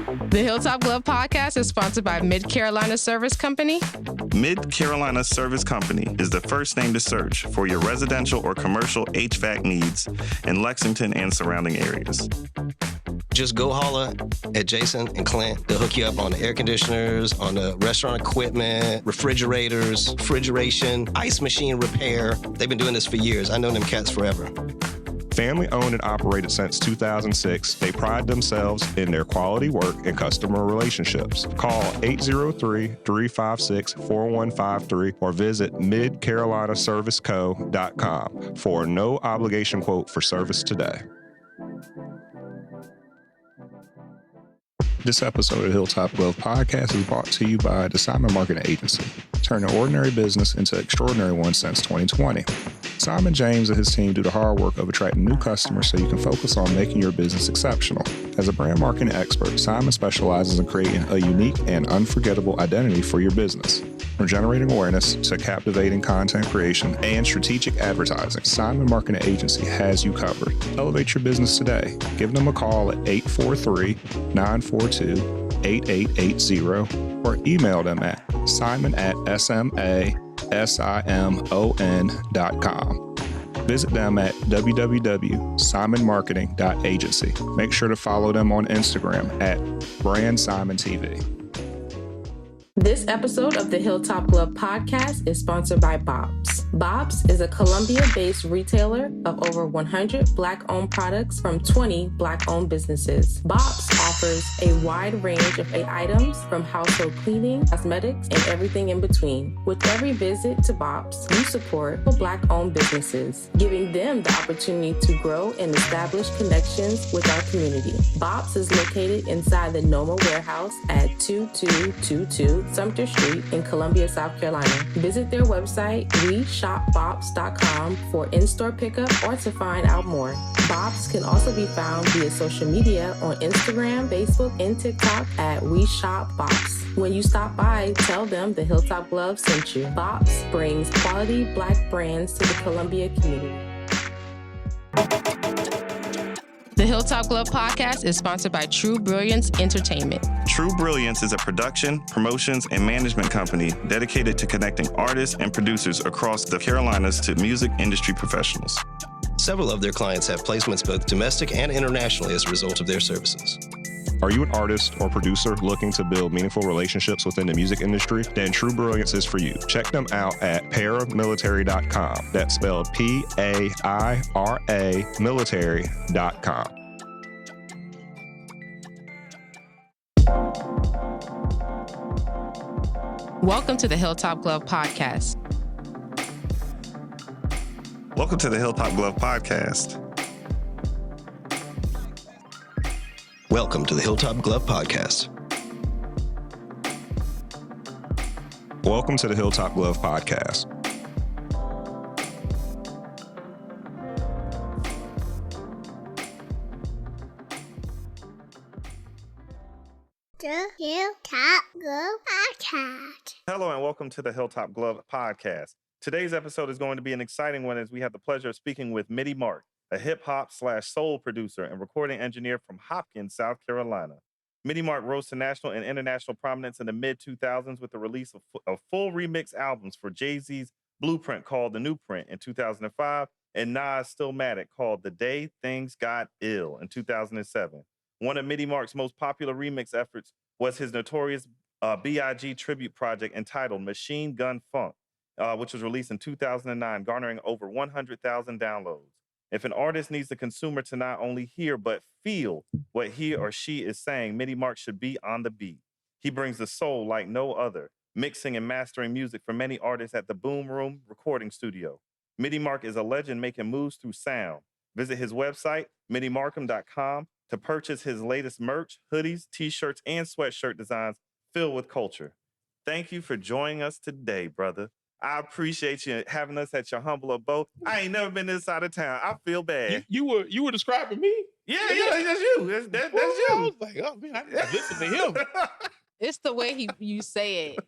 The Hilltop Glove Podcast is sponsored by Mid-Carolina Service Company. Mid-Carolina Service Company is the first name to search for your residential or commercial HVAC needs in Lexington and surrounding areas. Just go holler at Jason and Clint. They'll hook you up on the air conditioners, on the restaurant equipment, refrigerators, refrigeration, ice machine repair. They've been doing this for years. I know them cats forever. Family owned and operated since 2006, they pride themselves in their quality work and customer relationships. Call 803-356-4153 or visit midcarolinaserviceco.com for a no obligation quote for service today. This episode of Hilltop Glove Podcast is brought to you by the Simon Marketing Agency, turning ordinary business into extraordinary one since 2020. Simon James and his team do the hard work of attracting new customers so you can focus on making your business exceptional. As a brand marketing expert, Simon specializes in creating a unique and unforgettable identity for your business. From generating awareness to captivating content creation and strategic advertising, Simon Marketing Agency has you covered. Elevate your business today. Give them a call at 843-942-8880 or email them at simon@simon.com. Visit them at www.simonmarketing.agency. Make sure to follow them on Instagram at BrandSimonTV. This episode of the Hilltop Glove Podcast is sponsored by Bob's. Bob's is a Columbia-based retailer of over 100 Black-owned products from 20 Black-owned businesses. Bob's offers a wide range of items from household cleaning, cosmetics, and everything in between. With every visit to Bob's, you support Black-owned businesses, giving them the opportunity to grow and establish connections with our community. Bob's is located inside the Noma warehouse at 2222 Sumter Street in Columbia, South Carolina. Visit their website, shopbobs.com for in-store pickup or to find out more. Bob's can also be found via social media on Instagram, Facebook, and TikTok at We Shop Bob's. When you stop by, tell them the Hilltop Glove sent you. Bob's brings quality Black brands to the Columbia community. The Hilltop Glove Podcast is sponsored by True Brilliance Entertainment. True Brilliance is a production, promotions, and management company dedicated to connecting artists and producers across the Carolinas to music industry professionals. Several of their clients have placements both domestic and internationally as a result of their services. Are you an artist or producer looking to build meaningful relationships within the music industry? Then True Brilliance is for you. Check them out at paramilitary.com. That's spelled P-A-I-R-A military.com. Welcome to the Hilltop Glove Podcast. Welcome to the Hilltop Glove Podcast. Welcome to the Hilltop Glove Podcast. Welcome to the Hilltop Glove Podcast. The Hilltop Glove Podcast. Hello and welcome to the Hilltop Glove Podcast. Today's episode is going to be an exciting one as we have the pleasure of speaking with MIDIMarc, a hip-hop/soul producer and recording engineer from Hopkins, South Carolina. MIDIMarc rose to national and international prominence in the mid-2000s with the release of full remix albums for Jay-Z's Blueprint called The New Print in 2005 and Nas' Stillmatic called The Day Things Got Ill in 2007. One of MIDIMarc's most popular remix efforts was his notorious B.I.G. tribute project entitled Machine Gun Funk, which was released in 2009, garnering over 100,000 downloads. If an artist needs the consumer to not only hear but feel what he or she is saying, MIDIMarc should be on the beat. He brings the soul like no other, mixing and mastering music for many artists at the Boom Room recording studio. MIDIMarc is a legend making moves through sound. Visit his website, midimarkham.com, to purchase his latest merch, hoodies, t-shirts, and sweatshirt designs filled with culture. Thank you for joining us today, brother. I appreciate you having us at your humble abode. I ain't never been this side of town. I feel bad. You were describing me? Yeah, that's you. That's you. I was like, oh man, I listen to him. It's the way you say it.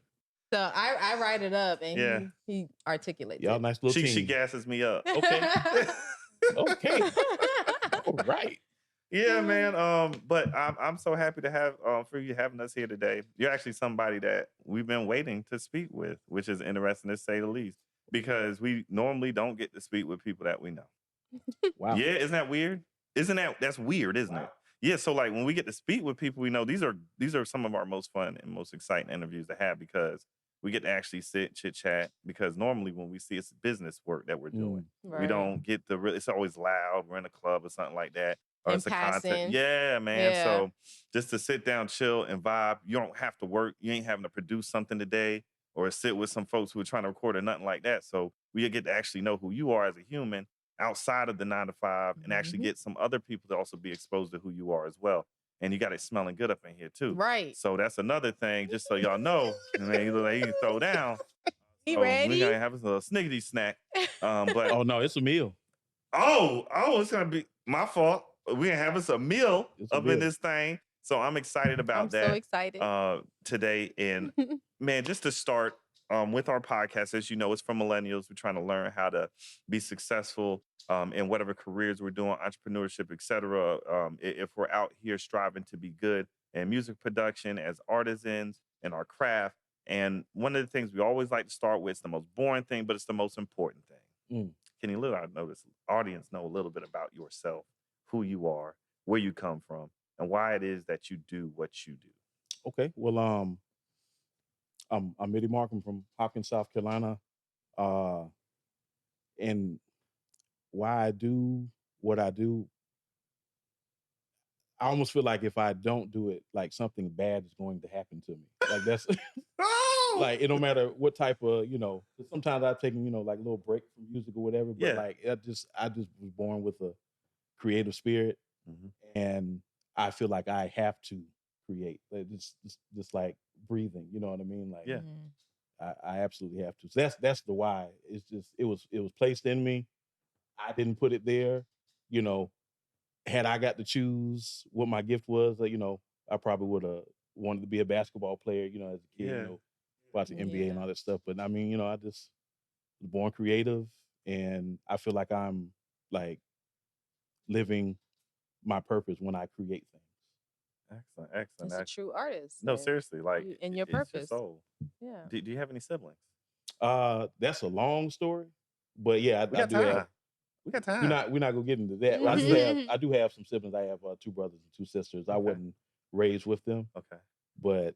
So I write it up and he articulates Y'all it. nice little team. She gasses me up. Okay. Okay. All right. Yeah, man. But I'm so happy to have for you having us here today. You're actually somebody that we've been waiting to speak with, which is interesting to say the least, because we normally don't get to speak with people that we know. Wow. Yeah, isn't that weird? That's weird, isn't it? Yeah, so like when we get to speak with people we know, these are some of our most fun and most exciting interviews to have because we get to actually sit, chit chat. Because normally when we see it's business work that we're doing, we don't get the it's always loud. We're in a club or something like that, or And it's a passing. content. Yeah, man. Yeah. So just to sit down, chill, and vibe. You don't have to work. You ain't having to produce something today or sit with some folks who are trying to record or nothing like that. So we get to actually know who you are as a human outside of the 9 to 5 and actually get some other people to also be exposed to who you are as well. And you got it smelling good up in here too. Right. So that's another thing, just so y'all know. Man, you look like you can throw down. He So ready? we gonna have us a little snickety snack. But Oh no, it's a meal. oh, it's gonna be my fault. We gonna have us a meal It's a up meal. in this thing. So I'm excited about I'm that. so excited. Today. And man, just to start with our podcast, as you know, it's for millennials. We're trying to learn how to be successful in whatever careers we're doing, entrepreneurship, etc. If we're out here striving to be good in music production as artisans in our craft. And one of the things we always like to start with, it's the most boring thing, but it's the most important thing. Can you let our audience know a little bit about yourself, who you are, where you come from, and why it is that you do what you do? Okay. Well, I'm MIDIMarc. I'm from Hopkins, South Carolina. And why I do what I do, I almost feel like if I don't do it, like something bad is going to happen to me. Like that's like it don't matter what type of, 'cause sometimes I've taken, like a little break from music or whatever. But Yeah. like I just was born with a creative spirit, and I feel like I have to create. Like, just like breathing, you know what I mean? Like Yeah. I absolutely have to. So that's the why. It's just it was placed in me. I didn't put it there. Had I got to choose what my gift was, I probably would have wanted to be a basketball player, as a kid, Yeah. watching NBA and all that stuff. But I mean, I just was born creative, and I feel like I'm like living my purpose when I create things. Excellent. He's a true artist. No, and seriously, like in your it's your purpose. soul. Yeah. Do you have any siblings? That's a long story, but yeah, We I got do time. have. We got time. We're not gonna get into that. I do have some siblings. I have 2 brothers and 2 sisters. I Okay. wasn't raised with them, Okay. but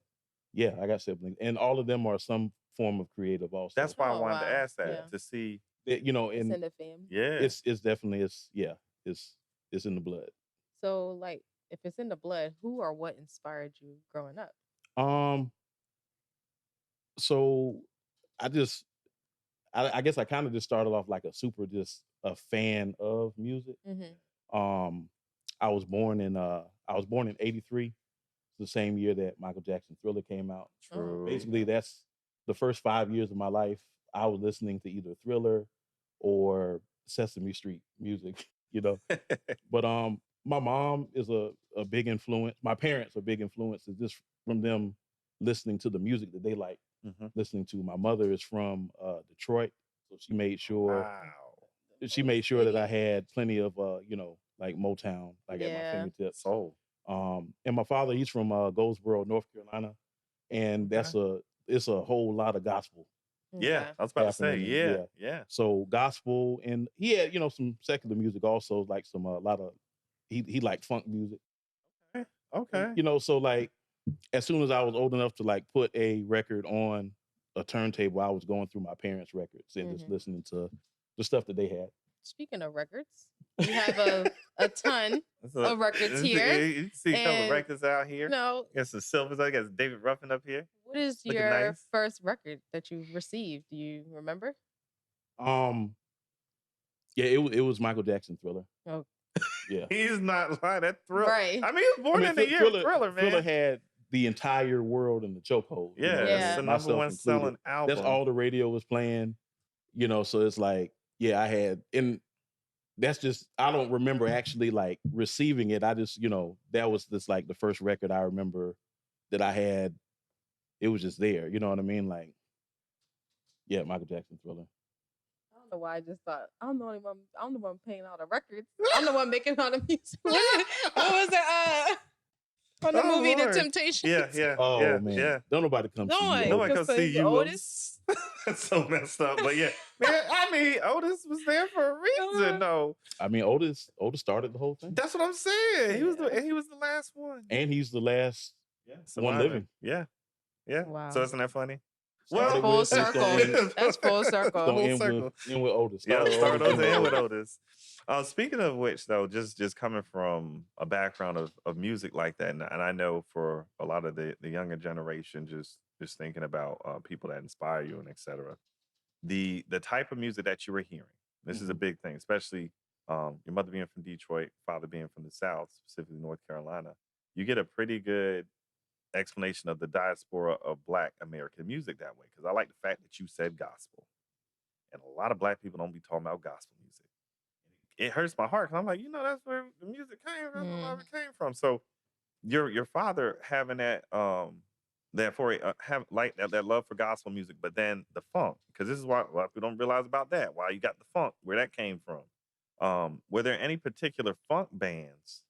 yeah, I got siblings, and all of them are some form of creative also. That's why I Oh, wanted to wow. ask that Yeah. to see. It, It's and in the family. Yeah. it's definitely it's in the blood. So, like, if it's in the blood, who or what inspired you growing up? So I guess I kind of just started off like just a fan of music. I was born in '83, the same year that Michael Jackson Thriller came out. True. Basically, that's the first 5 years of my life. I was listening to either Thriller or Sesame Street music, But my mom is a big influence. My parents are big influences just from them listening to the music that they like listening to. My mother is from Detroit, so she made sure that I had plenty of like Motown like at my fingertips. Soul. And my father, he's from Goldsboro, North Carolina, and it's a whole lot of gospel. Yeah, I was about to say, happening, yeah. So gospel, and he had some secular music also, like some a lot of he liked funk music. Okay. And, so like as soon as I was old enough to like put a record on a turntable, I was going through my parents' records and just listening to the stuff that they had. Speaking of records, you have a ton of records here. You see a couple of records out here. No. Got some silvers. I got David Ruffin up here. What is Looking your nice. first record that you received? Do you remember? Yeah, it was Michael Jackson Thriller. Oh. Yeah. He's not lying. That Thriller. Right. I mean, he was born in the year of Thriller, man. Thriller had the entire world in the chokehold. Yeah, it's the number one selling album. That's all the radio was playing. So it's like, yeah, I had, and that's just, I don't remember actually like receiving it. I just, that was just like the first record I remember that I had. It was just there. You know what I mean? Like, yeah, Michael Jackson Thriller. know why I just thought I'm the only one. I'm the one paying all the records. I'm the one making all the music. What was it? From the movie Lord. The Temptations. Yeah. Oh man, Yeah. don't nobody come see you. Nobody Just come see playing you. Otis. That's so messed up. But yeah, man, I mean, Otis was there for a reason, though. I mean, Otis started the whole thing. That's what I'm saying. He was the last one. And he's the last one living. Yeah. Wow. So isn't that funny? Started Full with- it's gonna circle. end- That's full circle. Gonna Full end circle. with Otis. Yeah, start Otis, Otis and with Otis. Speaking of which, though, just coming from a background of music like that, and I know for a lot of the younger generation, just thinking about people that inspire you and etc. The type of music that you were hearing, this is a big thing, especially your mother being from Detroit, father being from the South, specifically North Carolina. You get a pretty good explanation of the diaspora of Black American music that way, because I like the fact that you said gospel, and a lot of Black people don't be talking about gospel music. It hurts my heart because I'm like, that's where the music came from. That's where it came from. So your father having that have like that love for gospel music, but then the funk, because this is why a lot of people don't realize about that. Why you got the funk, where that came from. Were there any particular funk bands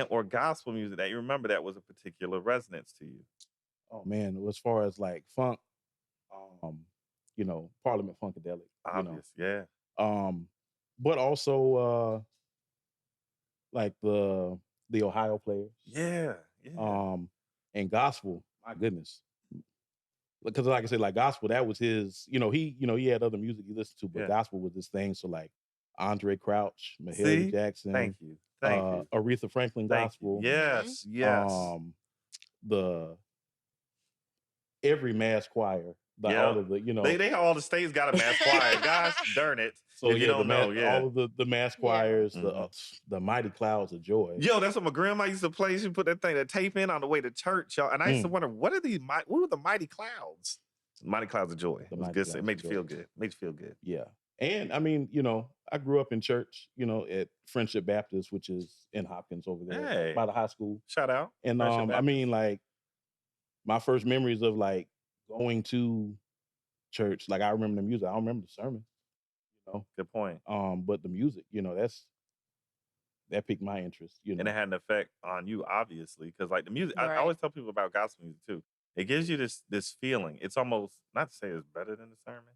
or gospel music that you remember that was a particular resonance to you? Oh man, as far as like funk, Parliament Funkadelic. Obvious, yeah. But also like the Ohio Players. Yeah. And gospel, my goodness. Because like I said, like gospel, that was his, he had other music he listened to, but gospel was his thing. So like Andre Crouch, Mahalia Jackson. Thank you. Aretha Franklin gospel. Yes. Every mass choir. All of the, they all the states got a mass choir. Gosh darn it. So if you don't know, all of the mass choirs, the Mighty Clouds of Joy. Yo, that's what my grandma used to play. She put that tape in on the way to church, y'all. And I used to wonder, what are the Mighty Clouds? Mighty Clouds of Joy. It was good. It made you feel good. Made you feel good. Yeah. And I mean, I grew up in church, at Friendship Baptist, which is in Hopkins over there by the high school. Shout out. And I mean, like my first memories of like going to church, like I remember the music. I don't remember the sermon. Good point. But the music, that piqued my interest. And it had an effect on you, obviously, because like the music, I always tell people about gospel music too. It gives you this feeling. It's almost, not to say it's better than the sermon,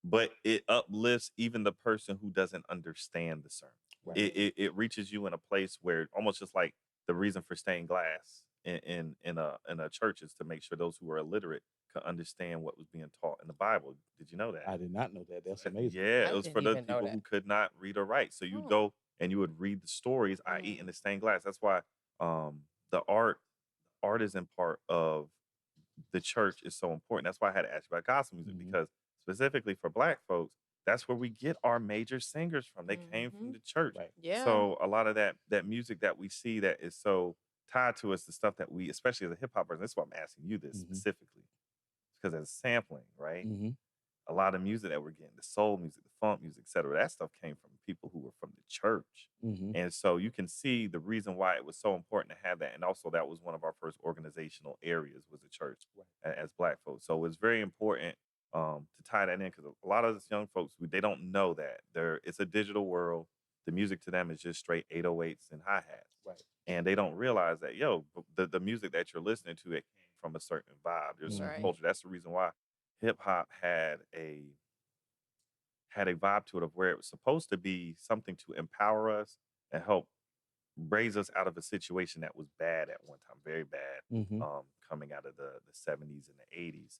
but it uplifts even the person who doesn't understand the sermon. Right. It reaches you in a place where almost just like the reason for stained glass in a church is to make sure those who are illiterate could understand what was being taught in the Bible. Did you know that? I did not know that. That's amazing. Yeah, it was for the people who could not read or write. So you'd go and you would read the stories, i.e. in the stained glass. That's why the artisan part of the church is so important. That's why I had to ask you about gospel music, because specifically for Black folks, that's where we get our major singers from. They came from the church. Right. Yeah. So a lot of that music that we see that is so tied to us, the stuff that we, especially as a hip hop person, that's why I'm asking you this specifically, because as sampling, right? A lot of music that we're getting, the soul music, the funk music, et cetera, that stuff came from people who were from the church. And so you can see the reason why it was so important to have that. And also that was one of our first organizational areas was the church as Black folks. So it's very important to tie that in, because a lot of us young folks, they don't know that it's a digital world. The music to them is just straight 808s and hi-hats. Right. And they don't realize that, the music that you're listening to, it came from a certain vibe. There's a certain culture. That's the reason why hip hop had a vibe to it of where it was supposed to be something to empower us and help raise us out of a situation that was bad at one time, very bad, coming out of the 70s and the 80s.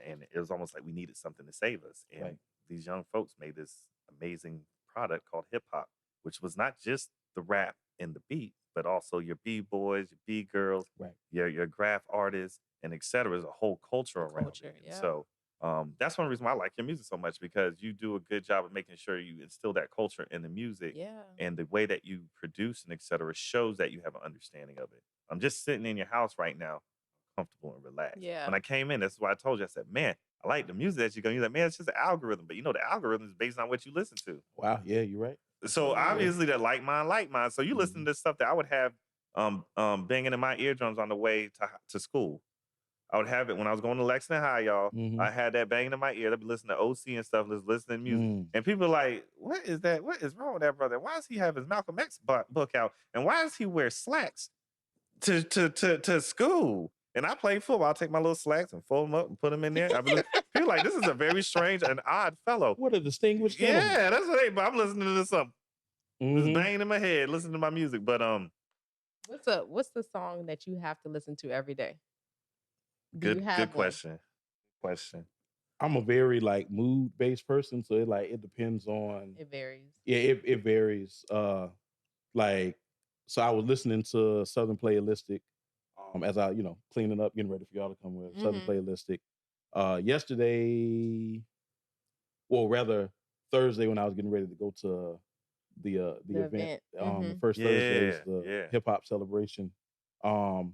And it was almost like we needed something to save us. And these young folks made this amazing product called hip hop, which was not just the rap and the beat, but also your B-boys, your B-girls, your graph artists, and et cetera. There's a whole culture around it. Yeah. So that's one reason why I like your music so much, because you do a good job of making sure you instill that culture in the music. And the way that you produce and et cetera shows that you have an understanding of it. I'm just sitting in your house right now, comfortable and relaxed. Yeah. When I came in, that's why I told you, I said, man, I like the music that you're going to use. Like, man, it's just an algorithm. But the algorithm is based on what you listen to. Wow. Yeah, you're right. So obviously they're like mine. So you listen to stuff that I would have banging in my eardrums on the way to school. I would have it when I was going to Lexington High, y'all. Mhm. I had that banging in my ear. I'd be listening to OC and stuff, just listening to music. Mm. And people are like, what is that? What is wrong with that brother? Why does he have his Malcolm X book out? And why does he wear slacks to school? And I play football. I'll take my little slacks and fold them up and put them in there. People like, this is a very strange and odd fellow. What a distinguished gentleman. Yeah, that's what but I'm listening to something. Just Mhm. banging in my head, listening to my music. But What's the song that you have to listen to every day? Do you good have one? question. I'm a very like mood-based person, so it depends on. It varies. Yeah, it varies. Like, so I was listening to Southern Playalistic as I, cleaning up, getting ready for y'all to come with Southern Playalistic. Yesterday, well, rather Thursday, when I was getting ready to go to the event. The first Thursday is the hip hop celebration. I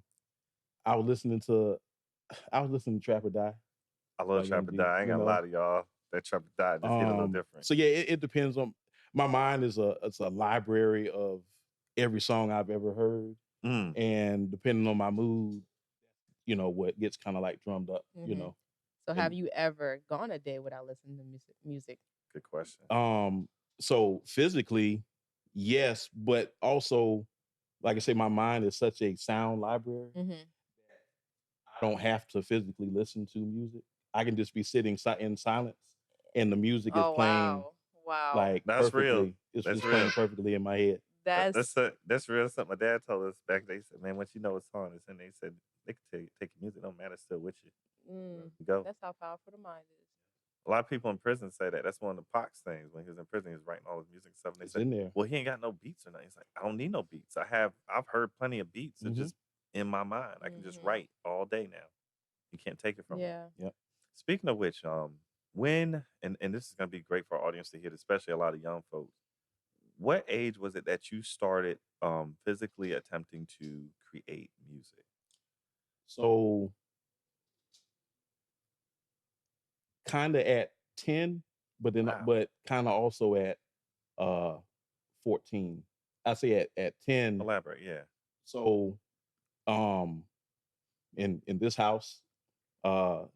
was listening to Trap or Die. I love Trap or Die. I ain't gonna lie to y'all. That Trap or Die just hit a little different. So yeah, it depends on. My mind is it's a library of every song I've ever heard, and depending on my mood, what gets kind of like drummed up. So have you ever gone a day without listening to music? Good question. So physically, yes, but also, like I say, my mind is such a sound library. I don't have to physically listen to music. I can just be sitting in silence, and the music is playing. Wow. Like that's perfectly. real. It's that's just real. playing perfectly in my head. That's real. That's something my dad told us back. They said, man, once you know a song is in, they said they can take your music, don't matter, it's still with you. You go. That's how powerful the mind is. A lot of people in prison say that. That's one of the Pac's things. When he was in prison, he was writing all his music and stuff. And they said, in there. well, he ain't got no beats or nothing. He's like, I don't need no beats. I've heard plenty of beats. It's just in my mind. I can just write all day now. You can't take it from me. Yep. Speaking of which, when and this is gonna be great for our audience to hear, especially a lot of young folks. What age was it that you started physically attempting to create music? So kind of at 10, but then but kind of also at 14. I say at 10. Elaborate, yeah. So in this house, so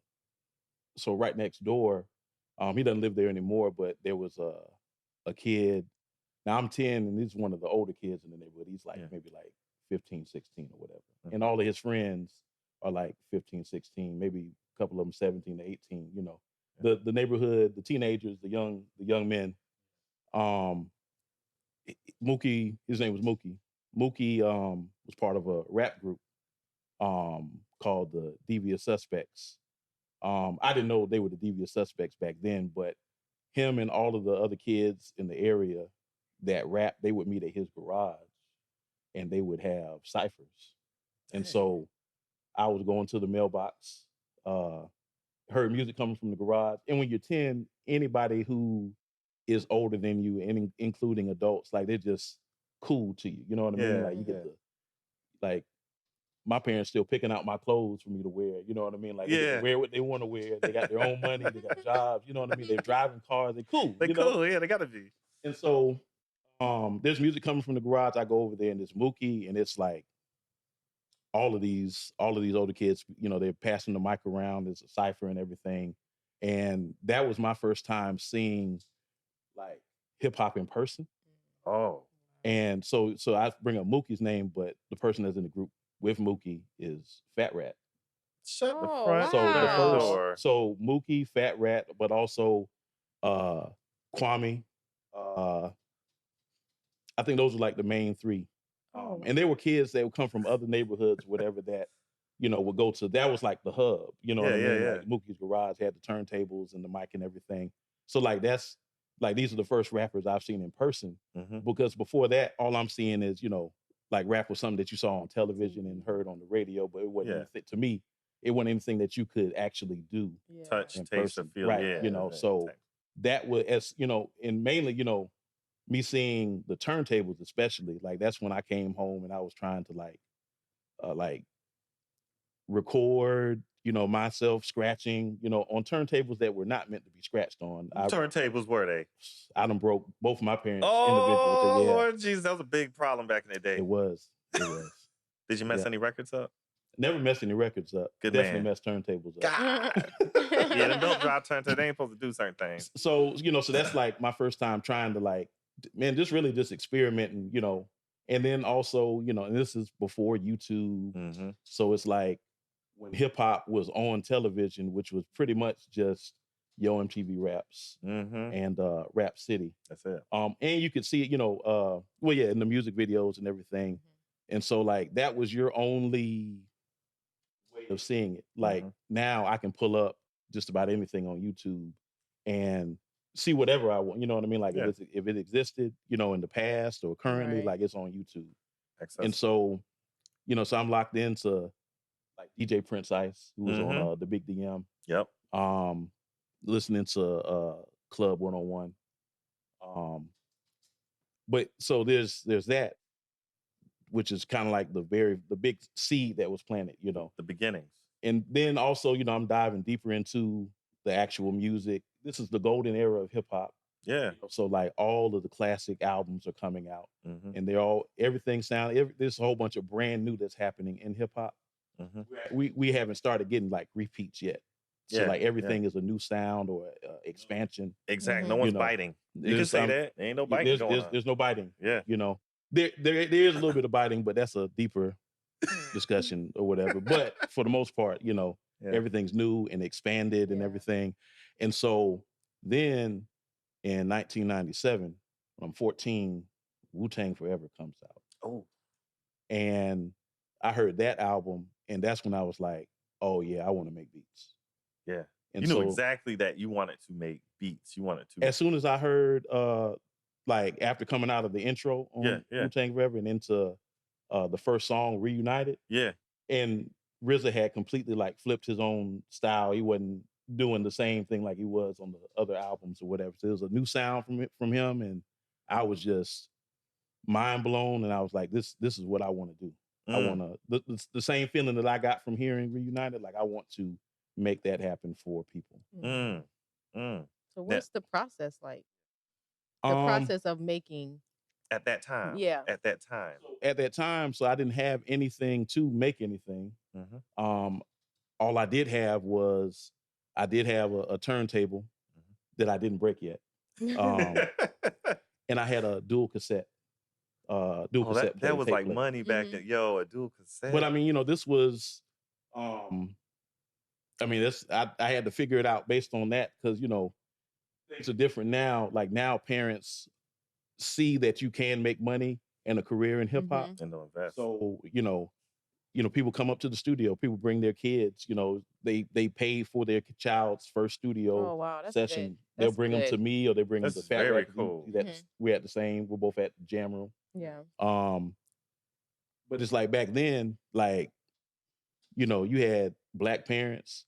right next door, he doesn't live there anymore, but there was a kid. Now I'm 10 and he's one of the older kids in the neighborhood. He's like maybe like 15, 16 or whatever. And all of his friends are like 15, 16, maybe a couple of them 17 to 18, The neighborhood, the teenagers, the young men. Mookie, his name was Mookie. Mookie was part of a rap group called the Devious Suspects. I didn't know they were the Devious Suspects back then, but him and all of the other kids in the area that rap, they would meet at his garage and they would have ciphers. And so I was going to the mailbox, heard music coming from the garage. And when you're 10, anybody who is older than you, and including adults, like they're just cool to you. You know what I mean? Like you get the, my parents still picking out my clothes for me to wear. You know what I mean? Like they get to wear what they want to wear. They got their own money. They got jobs. You know what I mean? They're driving cars. They're cool. They're cool. Yeah, they gotta be. And so there's music coming from the garage. I go over there and there's Mookie, and it's like all of these older kids, they're passing the mic around. There's a cipher and everything. And that was my first time seeing like hip hop in person. Oh. And so I bring up Mookie's name, but the person that's in the group with Mookie is Fat Rat. Shut the front door. So Mookie, Fat Rat, but also Kwame. I think those were like the main three. And there were kids that would come from other neighborhoods, whatever that, would go to. That was like the hub, what I mean? Yeah. Like Mookie's garage had the turntables and the mic and everything. So like that's like these are the first rappers I've seen in person. Because before that, all I'm seeing is, like rap was something that you saw on television and heard on the radio, but it wasn't anything, to me, it wasn't anything that you could actually do. Touch, taste, person. or feel. Right. So that was, as and mainly, me seeing the turntables, especially, like that's when I came home and I was trying to like record, myself scratching, on turntables that were not meant to be scratched on. Turntables were they? I done broke both of my parents' individuals. individuals. Lord Jesus, that was a big problem back in the day. It was. Did you mess any records up? Never messed any records up. Good Definitely man. messed turntables up. God. Yeah, them belt drive turntable, they ain't supposed to do certain things. So, so that's like my first time trying to like, man, just experimenting, and then also, and this is before YouTube. Mm-hmm. So it's like when hip hop was on television, which was pretty much just Yo MTV Raps Mm-hmm. and Rap City. That's it. And you could see it, in the music videos and everything. And so like that was your only way of seeing it. Like now I can pull up just about anything on YouTube and see whatever I want. You know what I mean? Like if it existed, in the past or currently, like it's on YouTube. Accessible. And so, so I'm locked into like DJ Prince Ice, who was on the Big DM. Yep. Listening to Club 101. But so there's that, which is kind of like the big seed that was planted, The beginnings. And then also, I'm diving deeper into the actual music. This is the golden era of hip hop. Yeah. So like all of the classic albums are coming out, and there's a whole bunch of brand new that's happening in hip hop. We haven't started getting like repeats yet. So like everything is a new sound or expansion. Exactly. No one's biting. You can say that. There ain't no biting going on. There's no biting. Yeah. There is a little bit of biting, but that's a deeper discussion or whatever. But for the most part, everything's new and expanded and everything. And so then in 1997, when I'm 14, Wu-Tang Forever comes out. Oh. And I heard that album, and that's when I was like, oh yeah, I want to make beats. Yeah. And you knew exactly that you wanted to make beats. You wanted to. As soon as I heard, like after coming out of the intro on Wu-Tang Forever and into the first song, Reunited. Yeah. And RZA had completely like flipped his own style. He wasn't doing the same thing like he was on the other albums or whatever. So it was a new sound from him, and I was just mind blown. And I was like, this is what I want to do. I want to the same feeling that I got from hearing Reunited. Like I want to make that happen for people. So what's the process like? The process of making at that time. Yeah. At that time. At that time, so I didn't have anything to make anything. All I did have was a turntable that I didn't break yet. And I had a dual cassette. Cassette. That was like money back then. Yo, a dual cassette. But I mean, this was I had to figure it out based on that because, things are different now. Like now parents see that you can make money and a career in hip hop. And they'll invest. So, people come up to the studio, people bring their kids, they pay for their child's first studio session. They'll bring them to me or they bring them to Fat very Rack. cool. We're we're both at the Jam Room. Yeah. But it's like back then, like, you had Black parents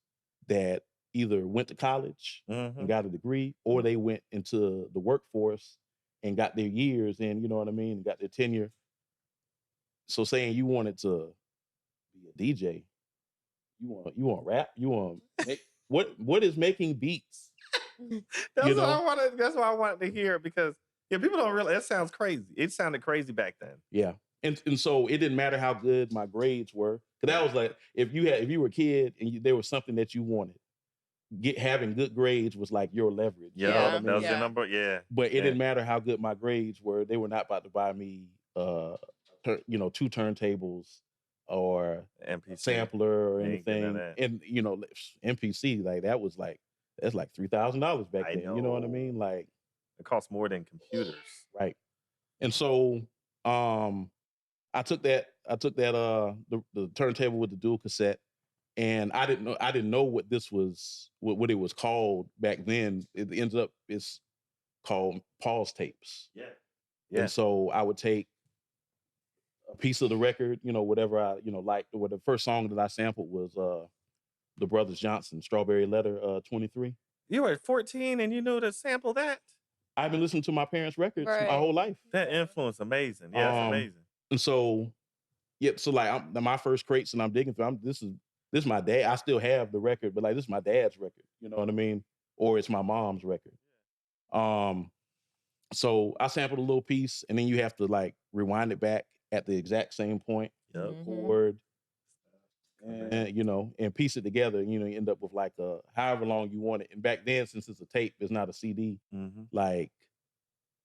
that either went to college and got a degree or they went into the workforce and got their years in, you know what I mean, got their tenure. So saying you wanted to be a DJ, you want rap, you want make, what is making beats? That's what I wanted to hear because people don't realize. It sounds crazy. It sounded crazy back then. Yeah. And so it didn't matter how good my grades were. Cause that was like, if you were a kid and there was something that you wanted, having good grades was like your leverage. Yeah, you know what I mean? that was your number. Yeah. But it didn't matter how good my grades were. They were not about to buy me, 2 turntables or MPC. Sampler or anything. And, MPC, like that's like $3,000 back then. You know what I mean? Like it costs more than computers. Right. And so, I took that the turntable with the dual cassette, and I didn't know what this was, what it was called back then. It ends up it's called pause tapes. Yeah. And so I would take a piece of the record, whatever I liked. Or the first song that I sampled was the Brothers Johnson, Strawberry Letter 23. You were 14 and you knew to sample that? I've been listening to my parents' records my whole life. That influence amazing. Yeah, it's amazing. And so, so like my first crates and I'm digging through. This is my dad. I still have the record, but like this is my dad's record. You know what I mean? Or it's my mom's record. So I sampled a little piece, and then you have to like rewind it back at the exact same point. Record, and and piece it together. You end up with like however long you want it. And back then, since it's a tape, it's not a CD. Like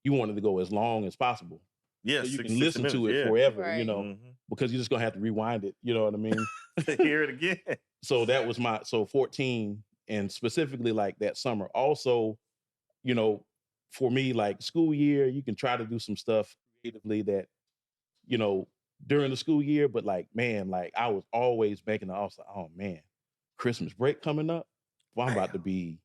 you want it to go as long as possible. Yeah, so you 60 can listen to minutes, it yeah. forever. Right. Because you're just gonna have to rewind it. You know what I mean? To hear it again. So that was 14, and specifically like that summer. Also, for me, like school year, you can try to do some stuff creatively that, during the school year, but like, man, like I was always banking on, oh man, Christmas break coming up. Well, I'm about to be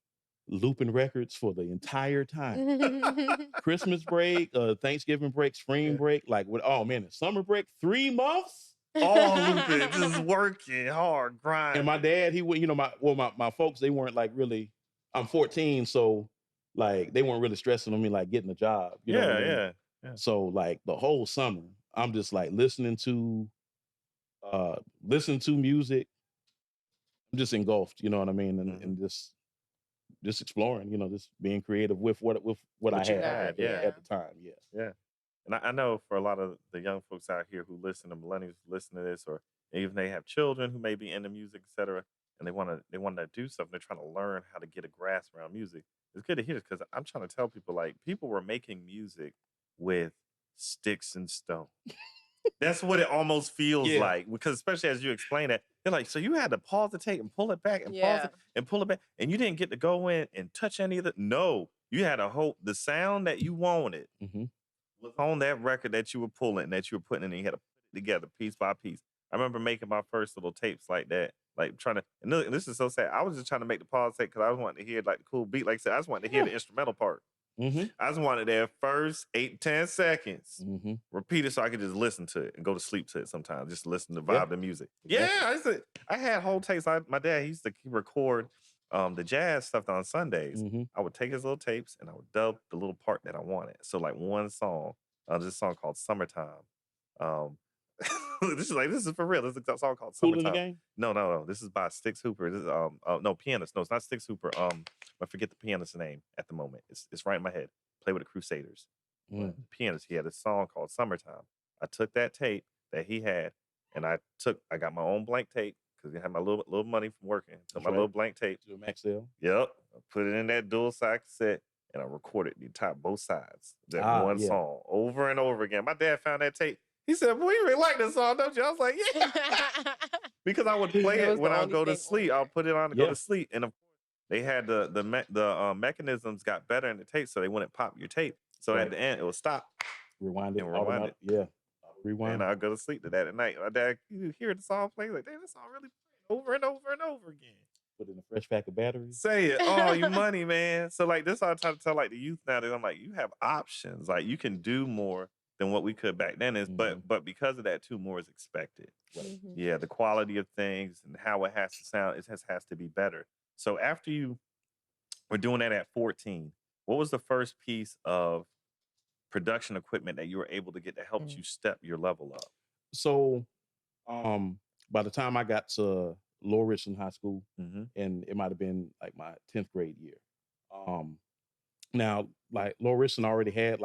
looping records for the entire time. Christmas break, Thanksgiving break, spring break, like oh man, the summer break, 3 months. All looping, just working hard, grinding. And my dad, he would, my folks, they weren't like really, I'm 14, so like they weren't really stressing on me like getting a job. You know what I mean? Yeah. So like the whole summer, I'm just like listening to music. I'm just engulfed, you know what I mean? And just exploring, just being creative with what I you had had, yeah. at the time. Yeah. Yeah. And I know for a lot of the young folks out here who listen, the millennials who listen to this, or even they have children who may be into music, et cetera, and they want to do something. They're trying to learn how to get a grasp around music. It's good to hear this because I'm trying to tell people, like, people were making music with sticks and stone. That's what it almost feels like, because especially as you explain it, they're like, so you had to pause the tape and pull it back and pause it and pull it back, and you didn't get to go in and touch any of the. No, you had to hope the sound that you wanted was on that record that you were pulling, that you were putting in, and you had to put it together piece by piece. I remember making my first little tapes like that, like trying to. And this is so sad. I was just trying to make the pause tape because I was wanting to hear like the cool beat. Like I said, I just wanted to hear the instrumental part. I just wanted that first 8-10 seconds repeated so I could just listen to it and go to sleep to it sometimes. Just listen to vibe the music. Exactly. Yeah, I had whole tapes. My dad, he used to record the jazz stuff on Sundays. I would take his little tapes and I would dub the little part that I wanted. So like one song, this song called Summertime. This is for real. This is a song called Summertime. Cool in the Game? No. This is by Stix Hooper. This is no pianist. No, it's not Stix Hooper. I forget the pianist's name at the moment. It's right in my head. Play with the Crusaders. The pianist, he had a song called Summertime. I took that tape that he had, and I got my own blank tape because I had my little money from working. Took my little blank tape. To a Max Sale. Yep. I put it in that dual side cassette, and I recorded the top both sides. That one song over and over again. My dad found that tape. He said, "Boy, you really like this song, don't you?" I was like, "Yeah." Because I would play it when I would go to sleep. I'll put it on to go to sleep. And of course, they had the mechanisms got better in the tape, so they wouldn't pop your tape. So at the end, it would stop. Rewind it. And rewind it. Yeah. Rewind. And I'll go to sleep to that at night. My dad, you hear the song play, like, damn, this song really playing over and over and over again. Put in a fresh pack of batteries. Say it. Oh, you money, man. So like this, I try to tell like the youth now that I'm like, you have options. Like you can do more than what we could back then. But because of that too, more is expected. Yeah, the quality of things and how it has to sound, has to be better. So after you were doing that at 14, what was the first piece of production equipment that you were able to get that helped you step your level up? So by the time I got to Lower Richland High School, and it might have been like my 10th grade year. Now, like Lower Richland already had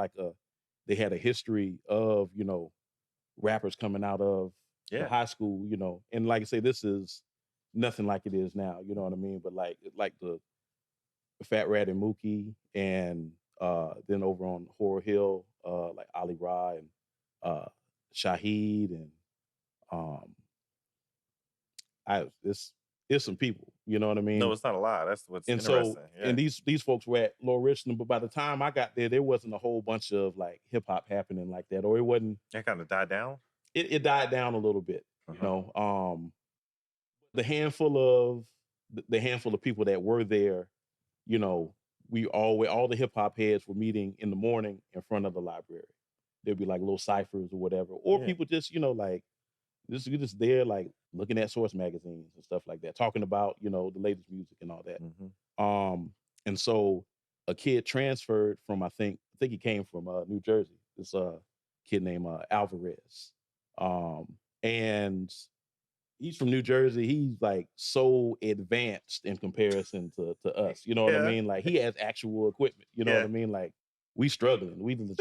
they had a history of, rappers coming out of the high school, and like I say, this is nothing like it is now, you know what I mean? But like the Fat Rat and Mookie, and then over on Horror Hill, like Ali Ra and Shaheed, and it's some people, you know what I mean? No, it's not a lot. That's what's interesting. And these folks were at Lower Richland, but by the time I got there wasn't a whole bunch of like hip hop happening like that, or it wasn't. That kind of died down. It died down a little bit, The handful of people that were there, all the hip hop heads were meeting in the morning in front of the library. There'd be like little ciphers or whatever, or people just like. You're just there, like looking at Source magazines and stuff like that, talking about the latest music and all that. And so a kid transferred from I think he came from New Jersey. This kid named Alvarez, and he's from New Jersey. He's like so advanced in comparison to us. You know what I mean? Like he has actual equipment. You know what I mean? Like we struggling. We just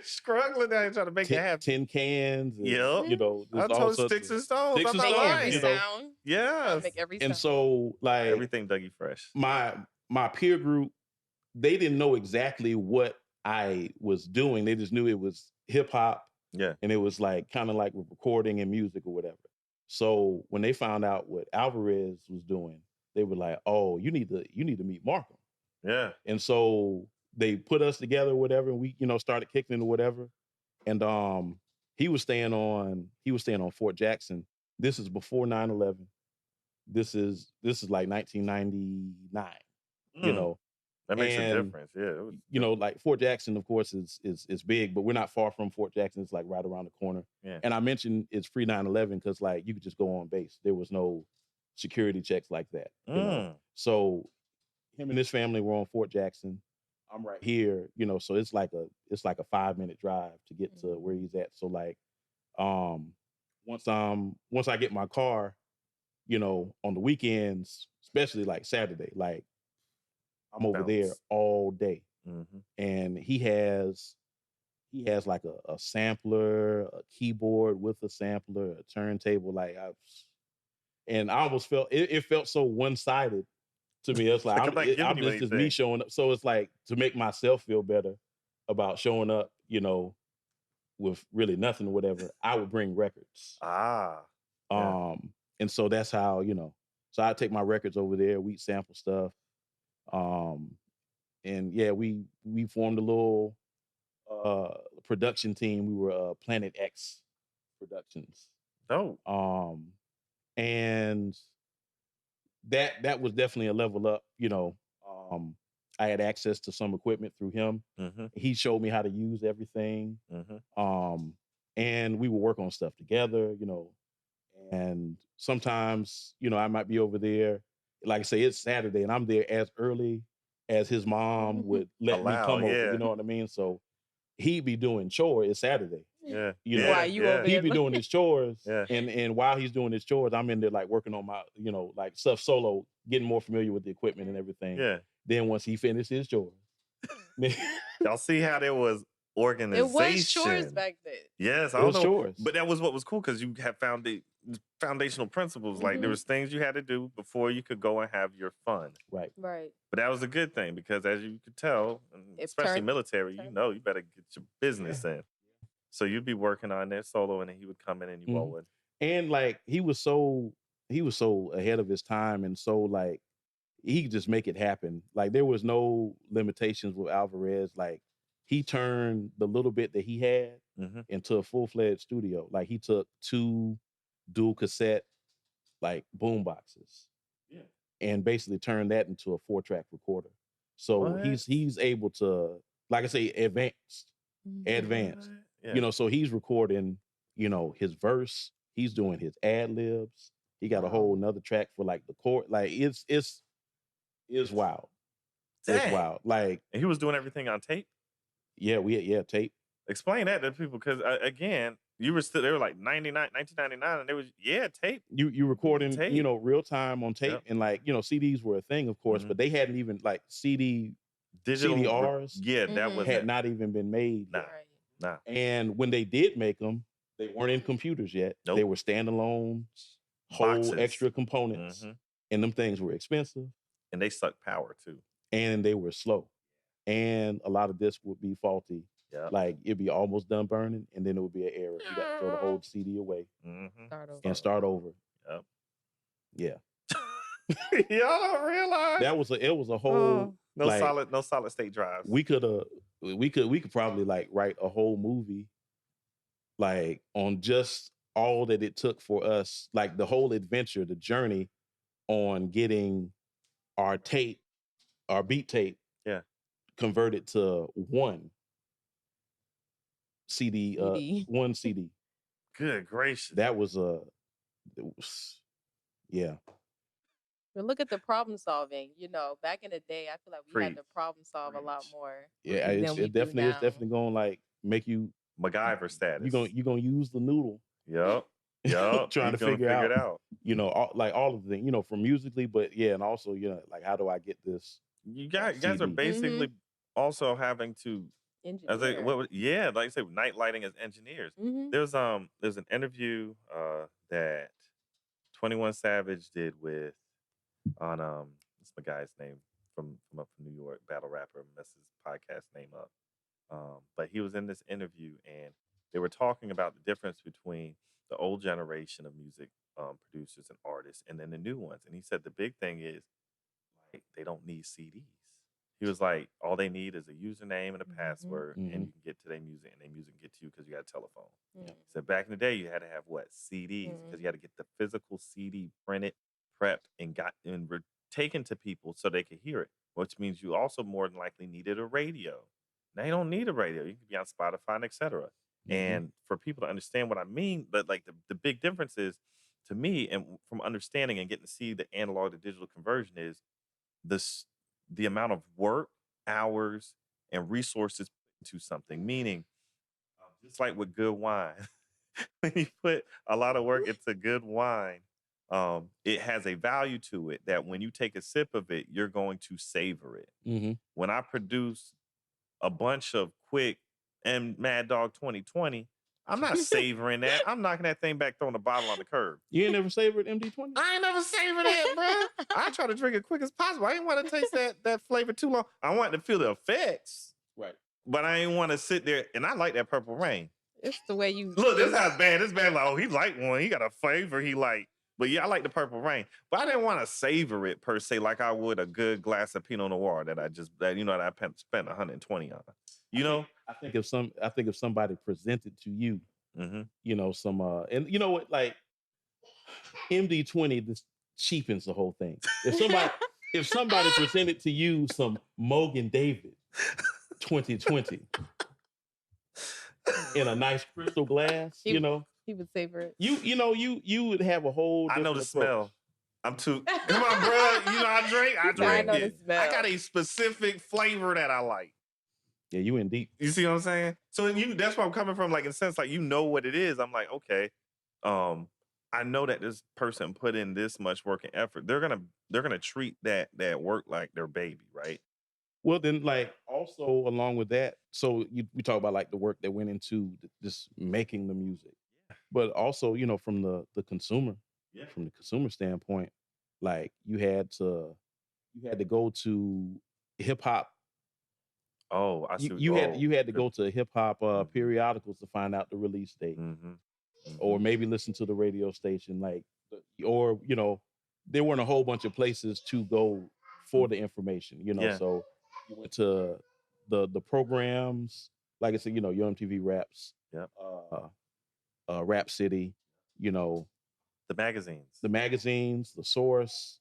Struggling down here trying to make it happen. Tin cans. And, Yep. You know, I there's all told sorts sticks of and stones. sticks I'm and not Make stones, every lying. you know. sound. Yes. Make every And sound. so, like, Everything Dougie Fresh. my peer group, they didn't know exactly what I was doing. They just knew it was hip hop. Yeah. And it was like kind of like recording and music or whatever. So when they found out what Alvarez was doing, they were like, "Oh, you need to meet Markham." Yeah. And so they put us together or whatever, and we, started kicking it or whatever. And he was staying on Fort Jackson. This is before 9/11. This is like 1999, you know. That makes a And, difference. Yeah. Like Fort Jackson, of course, is big, but we're not far from Fort Jackson. It's like right around the corner. Yeah. And I mentioned it's pre 9/11 because like you could just go on base. There was no security checks like that. You know? So him and his family were on Fort Jackson. I'm right here, so it's like a 5-minute drive to get to where he's at. So like once I get my car, on the weekends, especially like Saturday, like I'm over there all day. Mm-hmm. And he has like a sampler, a keyboard with a sampler, a turntable. Like I almost felt it felt so one-sided to me. It's like I'm just me showing up. So it's like to make myself feel better about showing up, with really nothing or whatever, I would bring records. Yeah. And so that's how, so I take my records over there, we'd sample stuff. And yeah, we formed a little production team. We were Planet X Productions. Oh. And that was definitely a level up, I had access to some equipment through him. Mm-hmm. He showed me how to use everything. Mm-hmm. And we would work on stuff together, and sometimes, I might be over there. Like I say, it's Saturday and I'm there as early as his mom would let me come over. You know what I mean? So he'd be doing chores. It's Saturday. Yeah. While you over there, he'd be doing his chores. Yeah. And while he's doing his chores, I'm in there like working on my, like stuff solo, getting more familiar with the equipment and everything. Yeah. Then once he finished his chores. Y'all see how there was organization. It was chores back then. Yes, I don't know. Chores. But that was what was cool because you have found the foundational principles. Like there was things you had to do before you could go and have your fun. Right. Right. But that was a good thing because as you could tell, especially military, you better get your business in. So you'd be working on that solo and then he would come in and you all would. And like he was so ahead of his time and so like he could just make it happen. Like there was no limitations with Alvarez. Like he turned the little bit that he had into a full-fledged studio. Like he took 2 dual cassette like boom boxes and basically turned that into a 4-track recorder. So he's able to, like I say, advanced. Yeah. So he's recording, his verse, he's doing his ad-libs. He got a whole nother track for like the chord. Like it's wild. Dang. It's wild. Like, and he was doing everything on tape? Yeah, tape. Explain that to people because again, they were like 1999 and they was tape. You recording, tape. Real time on tape. And like, CDs were a thing, of course, but they hadn't even like digital CDRs. That was had not even been made. Nah. And when they did make them, they weren't in computers yet. Nope. They were standalone, whole extra components. And them things were expensive. And they sucked power too. And they were slow. And a lot of discs would be faulty. Yep. Like it'd be almost done burning, and then it would be an error. You got to throw the whole CD away and start over. Yep. Yeah. Y'all don't realize it was a whole no solid state drives. We could probably like write a whole movie like on just all that it took for us, like the whole adventure, the journey on getting our beat tape converted to one CD. One CD. Good gracious. That was But look at the problem solving. Back in the day, I feel like we had to problem solve a lot more. Yeah, it's definitely gonna like make you MacGyver status. You gonna use the noodle. Yep. Trying to figure it out. All of the things, from musically, but and also, like how do I get this? You guys are basically also having to I was like, engineer. yeah, like I said, night lighting as engineers. Mm-hmm. There's an interview that 21 Savage did with on what's my guy's name from up from New York, battle rapper, mess his podcast name up. But he was in this interview and they were talking about the difference between the old generation of music producers and artists and then the new ones. And he said the big thing is like they don't need CDs. He was like, all they need is a username and a password, and you can get to their music, and their music can get to you because you got a telephone. Mm-hmm. He said back in the day, you had to have what? CDs, because you had to get the physical CD printed, prepped, and taken to people so they could hear it, which means you also more than likely needed a radio. Now you don't need a radio. You can be on Spotify and etc. And for people to understand what I mean, but like the big difference is to me, and from understanding and getting to see the analog to digital conversion is the amount of work, hours, and resources into something. Meaning, just like with good wine, when you put a lot of work into good wine, it has a value to it that when you take a sip of it, you're going to savor it. When I produce a bunch of quick and Mad Dog 2020, I'm not savoring that. I'm knocking that thing back, throwing the bottle on the curb. You ain't never savored MD20? I ain't never savored that, bro. I try to drink it quick as possible. I didn't want to taste that flavor too long. I wanted to feel the effects. Right. But I didn't want to sit there. And I like that Purple Rain. It's the way you look. This is how bad. This bad. Like, oh, he like one. He got a flavor he like. But yeah, I like the Purple Rain. But I didn't want to savor it per se, like I would a good glass of Pinot Noir that I spent $120 on. You know. I think if somebody presented to you, you know, some and you know what, like MD20 just cheapens the whole thing. If somebody presented to you some Mogan David 2020 in a nice crystal glass, you know, he would savor it. You would have a whole different I know the approach. smell. I'm too. Come on, bro. You know I drink. I drink I know it. the smell. I got a specific flavor that I like. Yeah, you in deep. You see what I'm saying? So that's where I'm coming from. Like in a sense, like you know what it is. I'm like, okay, I know that this person put in this much work and effort. They're gonna treat that work like their baby, right? Well, then, like also along with that, so we talk about like the work that went into just making the music, but also from the consumer, from the consumer standpoint, like you had to go to hip hop. Oh, I see. You had to go to hip hop periodicals to find out the release date, or maybe listen to the radio station, or there weren't a whole bunch of places to go for the information, So you went to the programs, like I said, your MTV Raps, Rap City, the magazines, the Source.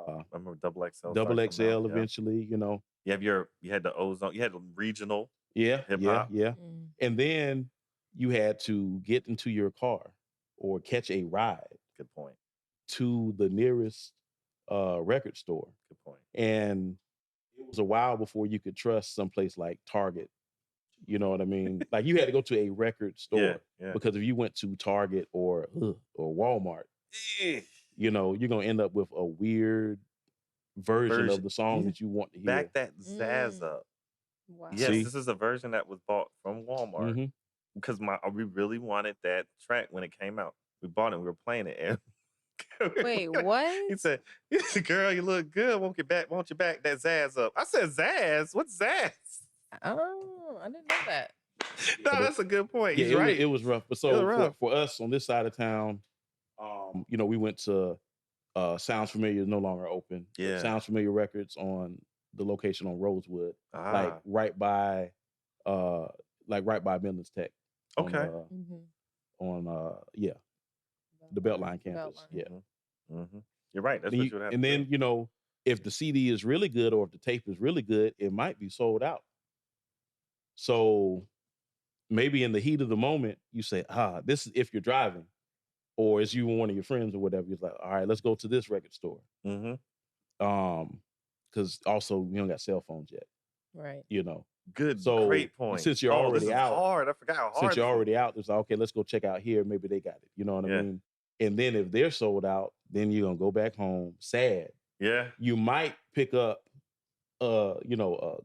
I remember Double XL. Double XL eventually, You had the Ozone, you had the regional. Yeah, hip-hop. yeah. And then you had to get into your car or catch a ride. Good point. To the nearest record store. Good point. And it was a while before you could trust someplace like Target. You know what I mean? Like you had to go to a record store because if you went to Target or Walmart, you're gonna end up with a weird version of the song that you want to hear. Back that Zazz up. Wow. Yes, this is a version that was bought from Walmart because we really wanted that track when it came out. We bought it. We were playing it. Wait, what? He said, "Girl, you look good. Won't you back that Zazz up?" I said, "Zazz? What's Zazz?" Oh, I didn't know that. No, that's a good point. Yeah, He's right. It was rough. But so for us on this side of town, we went to Sounds Familiar is no longer open. Yeah. Sounds Familiar Records on the location on Rosewood, like right by Midlands Tech. Okay. On the Beltline campus. Yeah. You're right. That's what you would have. And then if the CD is really good or if the tape is really good, it might be sold out. So maybe in the heat of the moment, you say, this is if you're driving, or it's you and one of your friends or whatever. You're like, all right, let's go to this record store. Because also we don't got cell phones yet. Right. Good. So great point. Since you're already out, hard. I forgot how hard. Since you're already out, it's like, okay, let's go check out here. Maybe they got it. You know what I mean? And then if they're sold out, then you're gonna go back home sad. Yeah. You might pick up a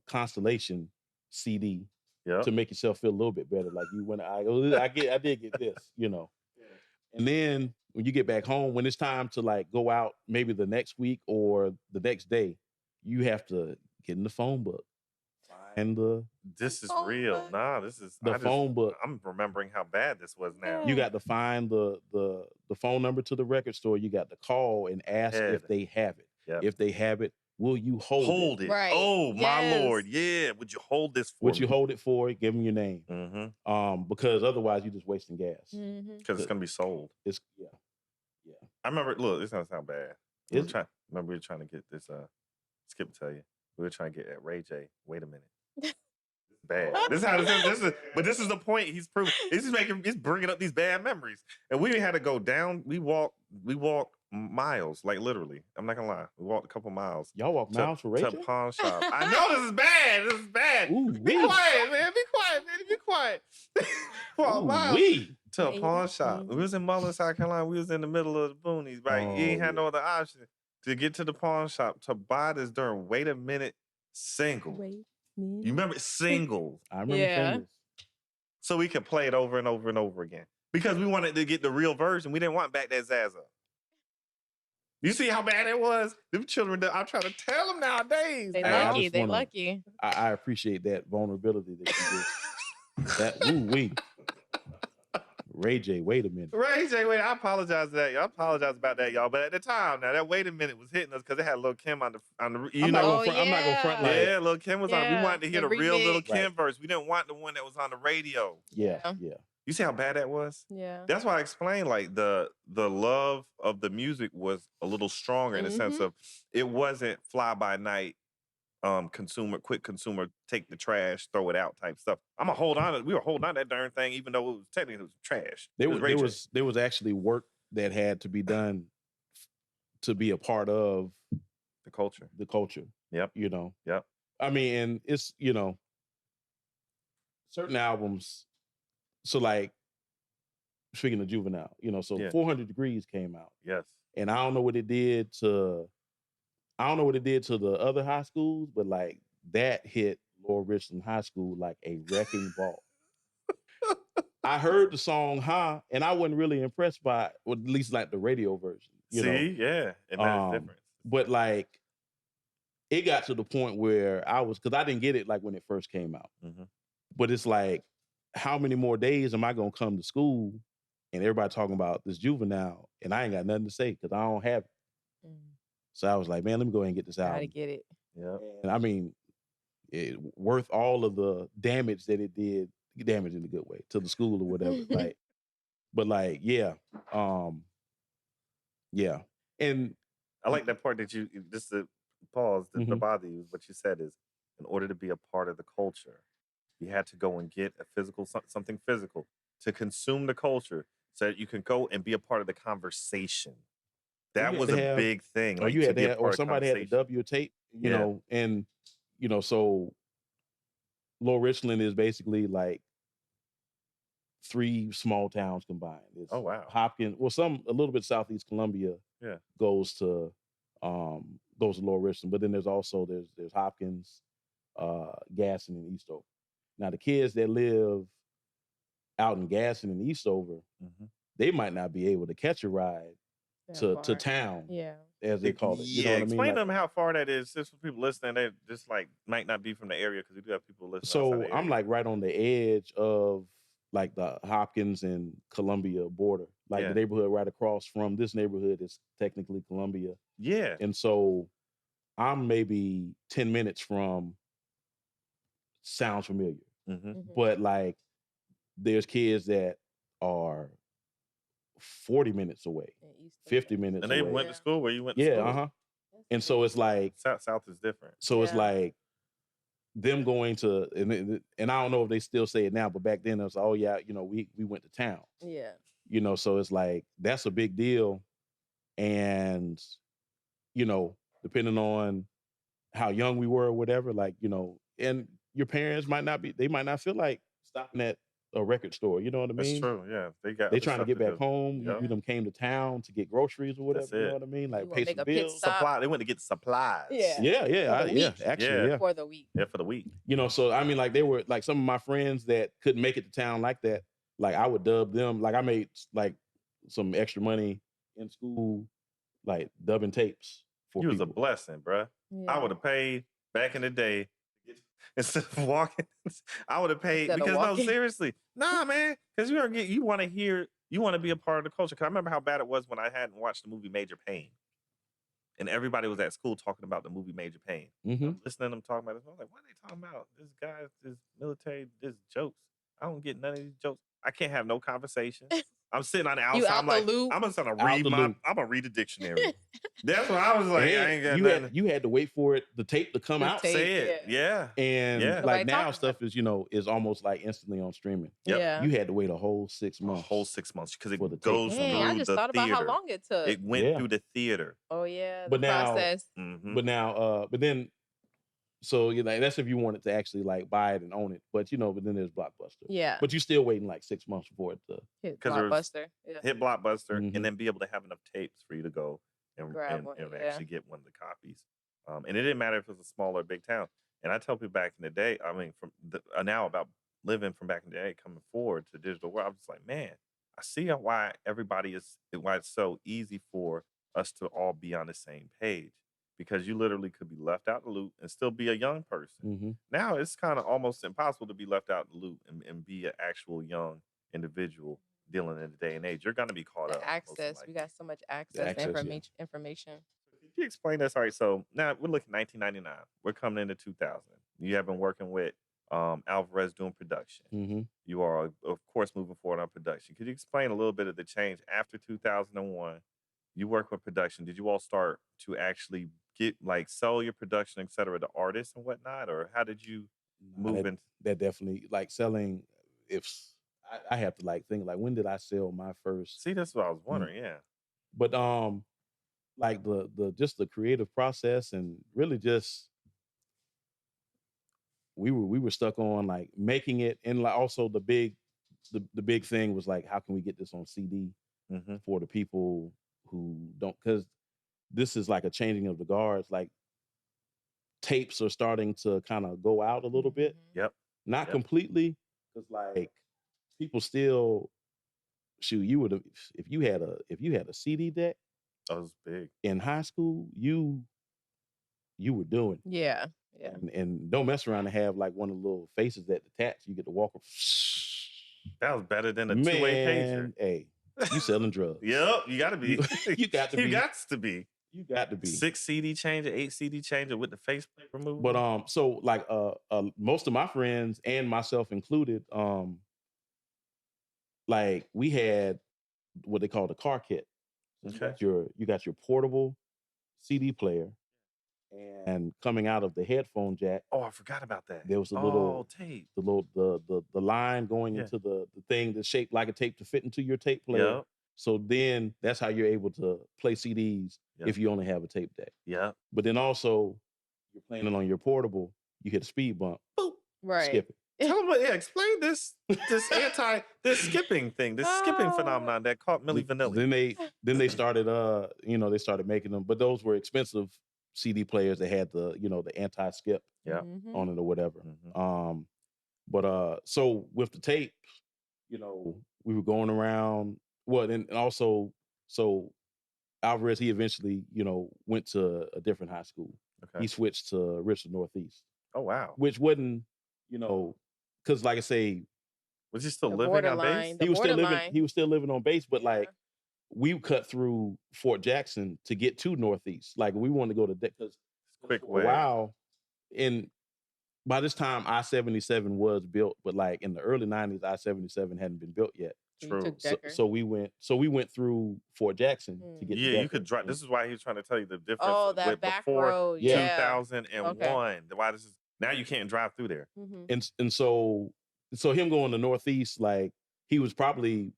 Constellation CD to make yourself feel a little bit better. Like you went, I did get this, you know. And then when you get back home, when it's time to like go out, maybe the next week or the next day, you have to get in the phone book. And this is real. Nah, this is phone book. I'm remembering how bad this was now. You got to find the phone number to the record store. You got to call and ask if they have it. Yep. If they have it, will you hold it? Right. Oh, my Yes. Lord. Yeah. Would you hold this for Would me? you hold it for it? Give them your name. Mm-hmm. Because otherwise you're just wasting gas. Because it's going to be sold. It's I remember, look, this doesn't sound bad. We were trying to get this, Skip will tell you. We were trying to get at Ray J. Wait a minute. Bad. This is how this is. But this is the point he's proving. He's bringing up these bad memories. And we had to go down. We walked miles, like literally. I'm not gonna lie. We walked a couple miles. Y'all walk miles for Ray J? To pawn shop. I know this is bad. This is bad. Ooh, be quiet, man. Be quiet, man. Be quiet. Walk miles to a pawn shop. We was in Mullen, South Carolina. We was in the middle of the boonies, right? You ain't had no other option to get to the pawn shop to buy this during Wait a Minute single. You remember singles? I remember singles. So we could play it over and over and over again. Because we wanted to get the real version. We didn't want back that Zaza. You see how bad it was? Them children, I'm trying to tell them nowadays. They lucky. I appreciate that vulnerability that you did. That woo-wee. Ray J, wait a minute. Ray J, wait, I apologize to that. I apologize about that, y'all. But at the time, now that Wait a Minute was hitting us because it had Lil' Kim on the I'm not gonna front like yeah, Lil' Kim was on. We wanted to hear the real Lil' Kim right. verse. We didn't want the one that was on the radio. Yeah. You see how bad that was? Yeah. That's why I explained like the love of the music was a little stronger in the sense of it wasn't fly by night, quick consumer, take the trash, throw it out type stuff. We were holding on to that darn thing, even though it was technically trash. There was actually work that had to be done to be a part of the culture. Yep. You know. Yep. I mean, and it's, you know, certain albums. So like, speaking of Juvenile, you know, so 400 Degrees came out. Yes. And I don't know what it did to the other high schools, but like that hit Lower Richland High School like a wrecking ball. I heard the song, and I wasn't really impressed by it, or at least like the radio version. You know? Yeah. And that's different. But like, it got to the point where because I didn't get it like when it first came out. But it's like, how many more days am I gonna come to school and everybody talking about this Juvenile and I ain't got nothing to say because I don't have it. So I was like, man, let me go ahead and get this album. Gotta get it. Yeah. And I mean, it worth all of the damage that it did, damage in a good way, to the school or whatever. Like, but like, yeah. And I like that part that you just to pause, the bother you, what you said is in order to be a part of the culture, you had to go and get something physical to consume the culture so that you can go and be a part of the conversation. That was a big thing. Or you had to have, or somebody had to dub your tape, you know, and, you know, so Lower Richland is basically like 3 small towns combined. It's Hopkins, a little bit Southeast Columbia goes to Lower Richland, but then there's Hopkins, Gaston, and Eastover. Now, the kids that live out in Gaston and Eastover, they might not be able to catch a ride to town, as they call it. You know what I mean? Explain to them how far that is. Just for people listening, they just like might not be from the area because we do have people listening. So I'm like right on the edge of like the Hopkins and Columbia border. Like the neighborhood right across from this neighborhood is technically Columbia. Yeah. And so I'm maybe 10 minutes from sounds familiar. But like there's kids that are 40 minutes away, 50 minutes away. And they went to school where you went to school. Yeah, And so it's like South is different. So it's like them going to, and I don't know if they still say it now, but back then it was like, oh yeah, you know, we went to town. Yeah. You know, so it's like that's a big deal. And, you know, depending on how young we were or whatever, like, you know, and your parents might not feel like stopping at a record store. You know what I That's mean? true. Yeah, they They trying to get back do. home. Yep. You them came to town to get groceries or That's whatever. You know it. what I mean? Like You wanna pay make some a pit bills. stop. Supply. They went to get supplies. Yeah. Yeah, For the week. actually, Yeah. yeah. For the week. Yeah, for the week. You know, so I mean, like they were like some of my friends that couldn't make it to town like that. Like I would dub them. Like I made like some extra money in school, like dubbing tapes for You was a people. blessing, bruh. I would have paid back in the day instead of walking. I would have paid Instead of because no, walking. seriously, nah, man. Because you want to hear, you want to be a part of the culture. Because I remember how bad it was when I hadn't watched the movie Major Payne, and everybody was at school talking about the movie Major Payne. I'm listening to them talking about this. I was like, what are they talking about? This guy, this military, this jokes. I don't get none of these jokes. I can't have no conversation. I'm sitting on the outside. You out I'm the like, loop. I'm just gonna Out read the loop. I'm gonna read the dictionary. That's what I was like. I ain't got nothing. You had to wait for the tape to come The out. tape. Say it. Yeah. And Yeah. like Nobody now talking stuff is, is almost like instantly on streaming. Yep. Yeah. You had to wait a whole 6 A months. whole 6 months because it For the tape. goes Dang, I through just the thought theater. about how long it took. It went Yeah. through the theater. Oh yeah, the But now- process. Mhm. But then so that's if you wanted to actually like buy it and own it. But but then there's Blockbuster. Yeah. But you still waiting like 6 months for it to Hit 'Cause there was- Blockbuster. Yeah. Hit Blockbuster Mhm. and then be able to have enough tapes for you to go and, Grab and, one, and yeah. actually get one of the copies. And it didn't matter if it was a small or big town. And I tell people back in the day, I mean, now about living from back in the day, coming forward to digital world, I'm just like, man, I see why why it's so easy for us to all be on the same page. Because you literally could be left out the loop and still be a young person. Now it's kind of almost impossible to be left out the loop and be an actual young individual dealing in the day and age. You're going to be caught The up. most access. likely. We got so much access to access, yeah. information. Could you explain this? All right, so now we're looking 1999. We're coming into 2000. You have been working with Alvarez doing production. You are, of course, moving forward on production. Could you explain a little bit of the change after 2001? You work with production. Did you all start to actually sell your production, et cetera, to artists and whatnot? Or how did you move into that? Definitely like selling. If I have to like think like when did I sell my first? See, that's what I was wondering. Yeah. But like the just the creative process and really just we were stuck on like making it, and like also the big thing was like how can we get this on CD for the people who don't, because this is like a changing of the guards. Like tapes are starting to kind of go out a little bit. Yep. Not completely, because like people still you would have if you had a CD deck. That was big in high school. You were doing. Yeah. Yeah. And don't mess around and have like one of the little faces that detach. You get to walk. That was better than a two-way pager. Hey, you selling drugs? Yep, you got to be. You got to be. You got to be. You got to be. 6 CD changer, 8 CD changer with the faceplate removed. But so like most of my friends and myself included, like we had what they call the car kit. Okay. You got your portable CD player, and coming out of the headphone jack. Oh, I forgot about that. There was a little tape. The line going into the thing that's shaped like a tape to fit into your tape player. Yep. So then that's how you're able to play CDs if you only have a tape deck. Yeah. But then also you're playing it on your portable, you hit a speed bump. Boop. Right. Skip it. Tell them, explain this skipping thing, this skipping phenomenon that caught Milli Vanilli. Then they started they started making them, but those were expensive CD players that had the the anti-skip on it or whatever. But so with the tape, we were going around. Well, and also so Alvarez, he eventually went to a different high school. Okay. He switched to Richard Northeast. Oh wow. Which wasn't because like I say, was he still living on base? He was still living on base, but like we cut through Fort Jackson to get to Northeast. Like we wanted to go to because quick way. Wow. And by this time I-77 was built, but like in the early 90s, I-77 hadn't been built yet. True. So we went through Fort Jackson to get to Decker. You could drive. This is why he was trying to tell you the difference. Oh, that back before road. 2001. Okay. Why this is now you can't drive through there. And so him going to Northeast, like he was probably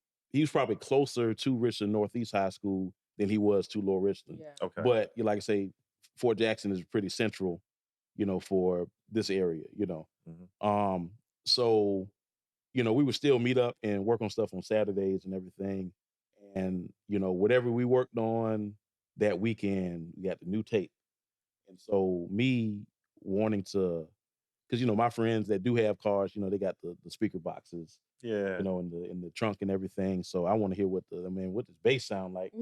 closer to Richland Northeast High School than he was to Lower Richland. Yeah. Okay. But like I say, Fort Jackson is pretty central, for this area, So you know, we would still meet up and work on stuff on Saturdays and everything. And, you know, whatever we worked on that weekend, we got the new tape. And so me wanting to, because, you know, my friends that do have cars, you know, they got the speaker boxes, Yeah. you know, in the trunk and everything. So I want to hear what does bass sound like?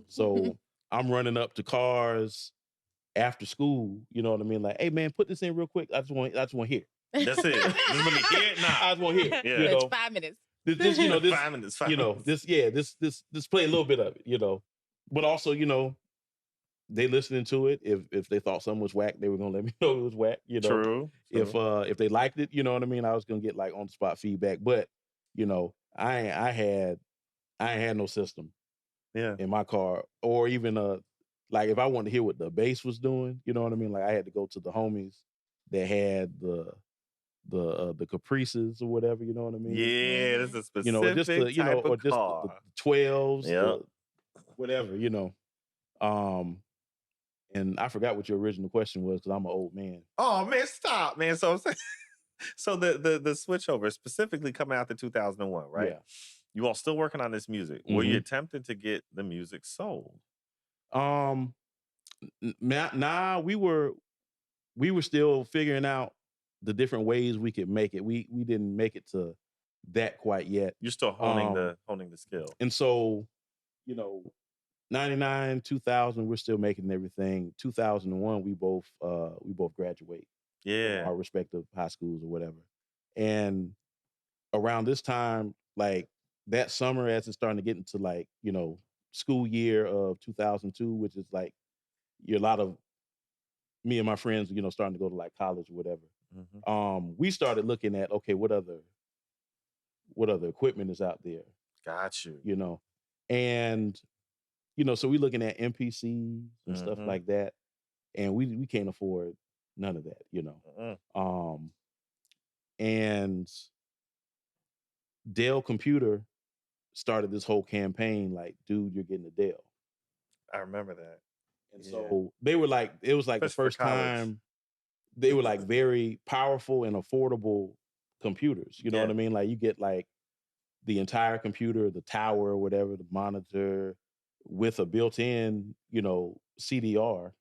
So I'm running up to cars after school, you know what I mean? Like, hey man, put this in real quick. I just want to hear. That's it. Just let me hear it now. I just want to hear it. Yeah. You know, It's 5 minutes. this, you know, this, 5 minutes. you know, this play a little bit of it, you know, but also, you know, they listening to it. If they thought something was whack, they were gonna let me know it was whack. You know, True. If they liked it, you know what I mean, I was gonna get like on the spot feedback. But you know, I ain't had no system in my car, or even like if I wanted to hear what the bass was doing, you know what I mean. Like I had to go to the homies that had the Caprices or whatever, you know what I mean. Yeah, this is a specific You know, just the you know, type or of just car. the 12s, Yep. whatever, you know. And I forgot what your original question was because I'm an old man. Oh man, stop, man. So I'm saying, so the switch over specifically coming out to 2001, right? Yeah. You all still working on this music. Were you attempting to get the music sold? Nah, we were still figuring out the different ways we could make it. We didn't make it to that quite yet. You're still honing the skill. And so, you know, 99, 2000, we're still making everything. 2001, we both graduate. Yeah. From our respective high schools or whatever. And around this time, like that summer, as it's starting to get into like, you know, school year of 2002, which is like a lot of me and my friends, you know, starting to go to like college or whatever. We started looking at, okay, what other equipment is out there? Got you. You know, and you know, so we looking at MPCs and stuff like that, and we can't afford none of that, you know. And Dell Computer started this whole campaign, like, dude, you're getting a Dell. I remember that. And so they were like, it was like especially the first time they were like very powerful and affordable computers. You know what I mean? Like you get like the entire computer, the tower or whatever, the monitor with a built-in, you know, CDR,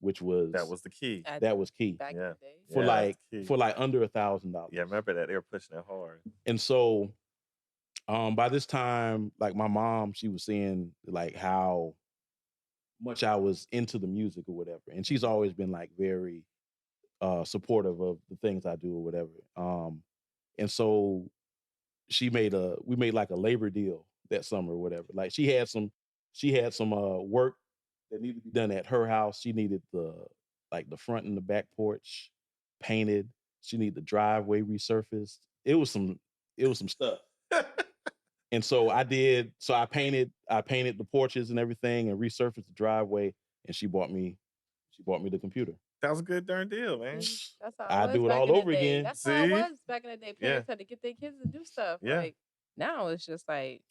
which was that was the key. That was key. Back in the day. For like under $1,000. Yeah, I remember that. They were pushing it hard. And so by this time, like my mom, she was seeing like how much I was into the music or whatever. And she's always been like very supportive of the things I do or whatever. And so we made like a labor deal that summer or whatever. Like she had some work that needed to be done at her house. She needed the front and the back porch painted. She needed the driveway resurfaced. It was some stuff. And so I did. So I painted the porches and everything and resurfaced the driveway. And she bought me the computer. That was a good darn deal, man. That's how I do it all over again. That's how it was back in the day. Parents had to get their kids to do stuff. Yeah. Like now it's just like,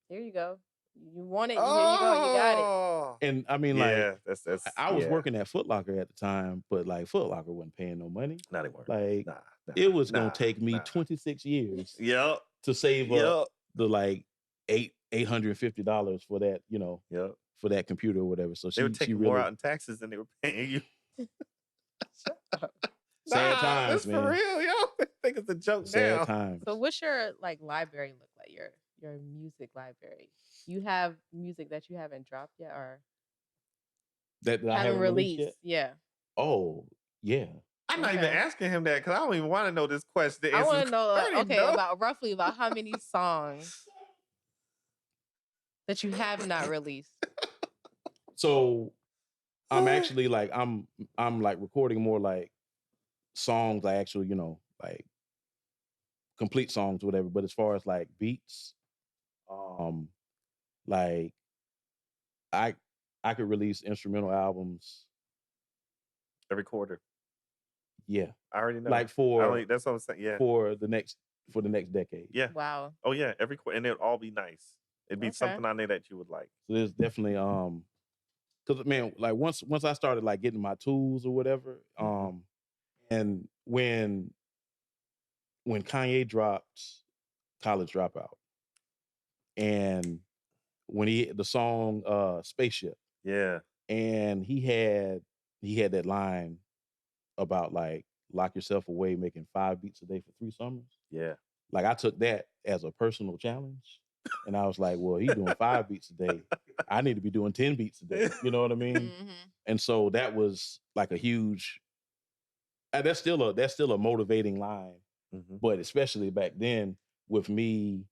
here you go. You want it, here you go, you got it. And I mean, like, that's I was working at Foot Locker at the time, but like Foot Locker wasn't paying no money. Not anymore. Like, it was gonna take me 26 years. To save up the like $850 for that, you know, for that computer or whatever. So they were taking more out in taxes than they were paying you. Sad times, that's man. For real, yo. I think it's a joke now. Sad times. So what's your like library look like? Your music library. You have music that you haven't dropped yet or that I haven't released yet? Yeah. Oh, yeah. I'm not even asking him that because I don't even want to know this question. I want to know, about roughly about how many songs that you have not released. So I'm actually like I'm like recording more like songs, I actually, you know, like complete songs, whatever. But as far as like beats, like I could release instrumental albums every quarter. Yeah, I already know. Like that's what I'm saying. Yeah, for the next decade. Yeah. Wow. Oh yeah, every quarter, and it'll all be nice. It'd be something on there that you would like. So there's definitely because man, like once I started like getting my tools or whatever, and when when Kanye dropped College Dropout, and when the song Spaceship, Yeah. and he had that line about like lock yourself away making 5 beats a day for 3 summers. Yeah. Like I took that as a personal challenge, and I was like, well, he's doing 5 beats a day. I need to be doing 10 beats a day. You know what I mean? Mhm. And so that was like a huge. That's still a motivating line, Mhm. but especially back then with me,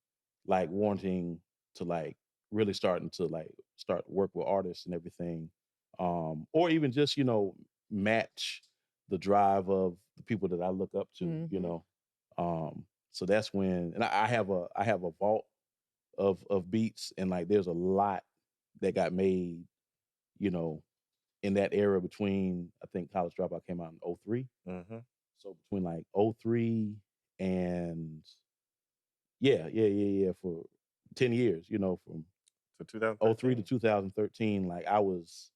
like wanting to like really starting to like start work with artists and everything, or even just match the drive of the people that I look up to, so that's when, and I have a vault of beats, and like there's a lot that got made, in that era between, I think College Dropout came out in 03. Mhm. So between like 03 and for 10 years, from So 2013. 03 to 2013, like I was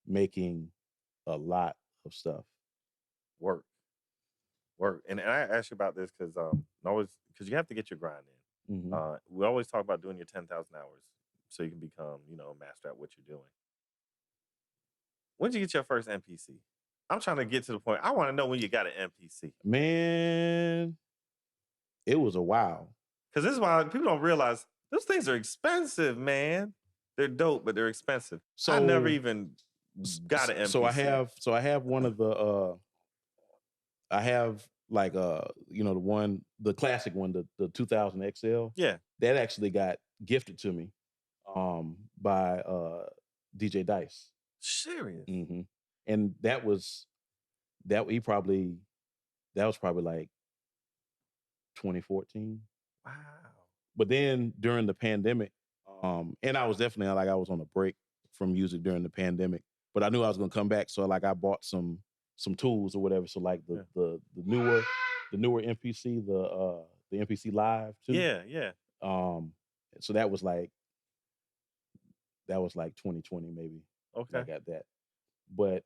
making a lot of stuff. Work. And I asked you about this because you have to get your grind in. Mhm. We always talk about doing your 10,000 hours so you can become, a master at what you're doing. When did you get your first MPC? I'm trying to get to the point. I want to know when you got an MPC. Man, it was a while. Because this is why people don't realize those things are expensive, man. They're dope, but they're expensive. So I never even got an MPC. So I have one of the I have like the classic one, the 2000 XL. Yeah. That actually got gifted to me by DJ Dice. Serious. Mm-hmm. And that was probably like 2014. Wow. But then during the pandemic, and I was definitely like I was on a break from music during the pandemic, but I knew I was gonna come back, so like I bought some tools or whatever. So like the newer MPC, the MPC Live too. Yeah. So that was like 2020 maybe. Okay. I got that. But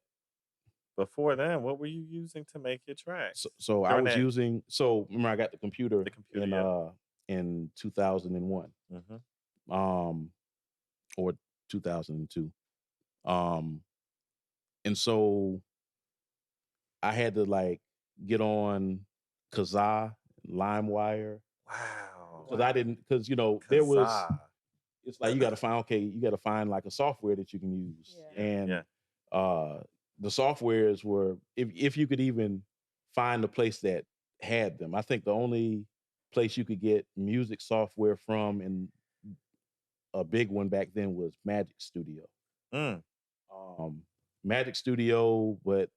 before then, what were you using to make your tracks? So I was using. So remember, I got the computer. In 2001. Mm-hmm. Or 2002. And so I had to like get on Kazaa, LimeWire. Wow. Because I didn't, because there was. It's like you got to find like a software that you can use, and the softwares were if you could even find a place that had them. I think the only place you could get music software from, and a big one back then, was Magic Studio. Magic Studio, but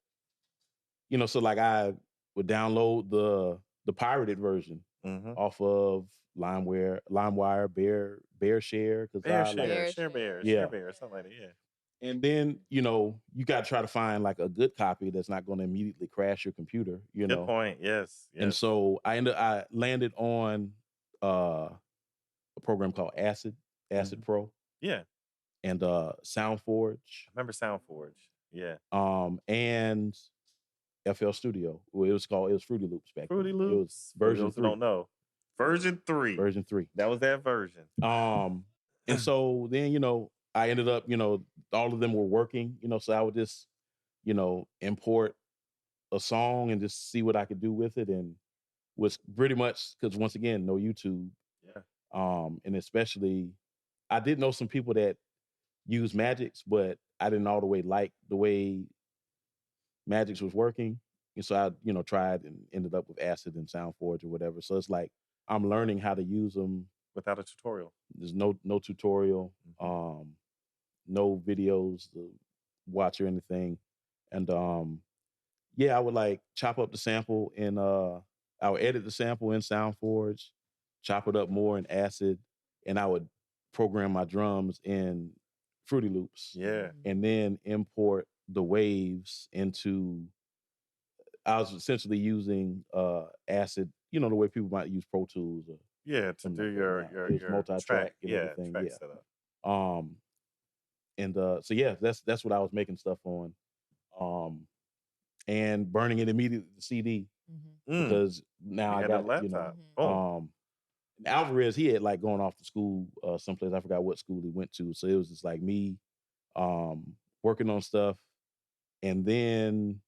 so like I would download the pirated version off of LimeWire, BearShare, Share, something like that. Yeah. And then you got to try to find like a good copy that's not going to immediately crash your computer. Good point. Yes. And so I landed on a program called Acid Pro. Yeah. And SoundForge. I remember SoundForge. Yeah. And FL Studio. Well, it was Fruity Loops back then. Fruity Loops. It was version 3. Don't know. Version 3. Version 3. That was that version. And so then, I ended up, all of them were working, so I would just, import a song and just see what I could do with it. And was pretty much, because once again, no YouTube. Yeah. And especially, I did know some people that use Magix, but I didn't all the way like the way Magix was working. And so I, tried and ended up with Acid and SoundForge or whatever. So it's like, I'm learning how to use them. Without a tutorial. There's no tutorial, no videos to watch or anything. And I would like chop up the sample and I would edit the sample in SoundForge, chop it up more in Acid, and I would program my drums in Fruity Loops. Yeah. And then import the waves into. I was essentially using Acid, the way people might use Pro Tools. To do your multi-track and everything. Track setup. And so that's what I was making stuff on. and burning it immediately to CD because now I got laptop. Alvarez, he had like going off to school someplace. I forgot what school he went to. So it was just like me working on stuff. And then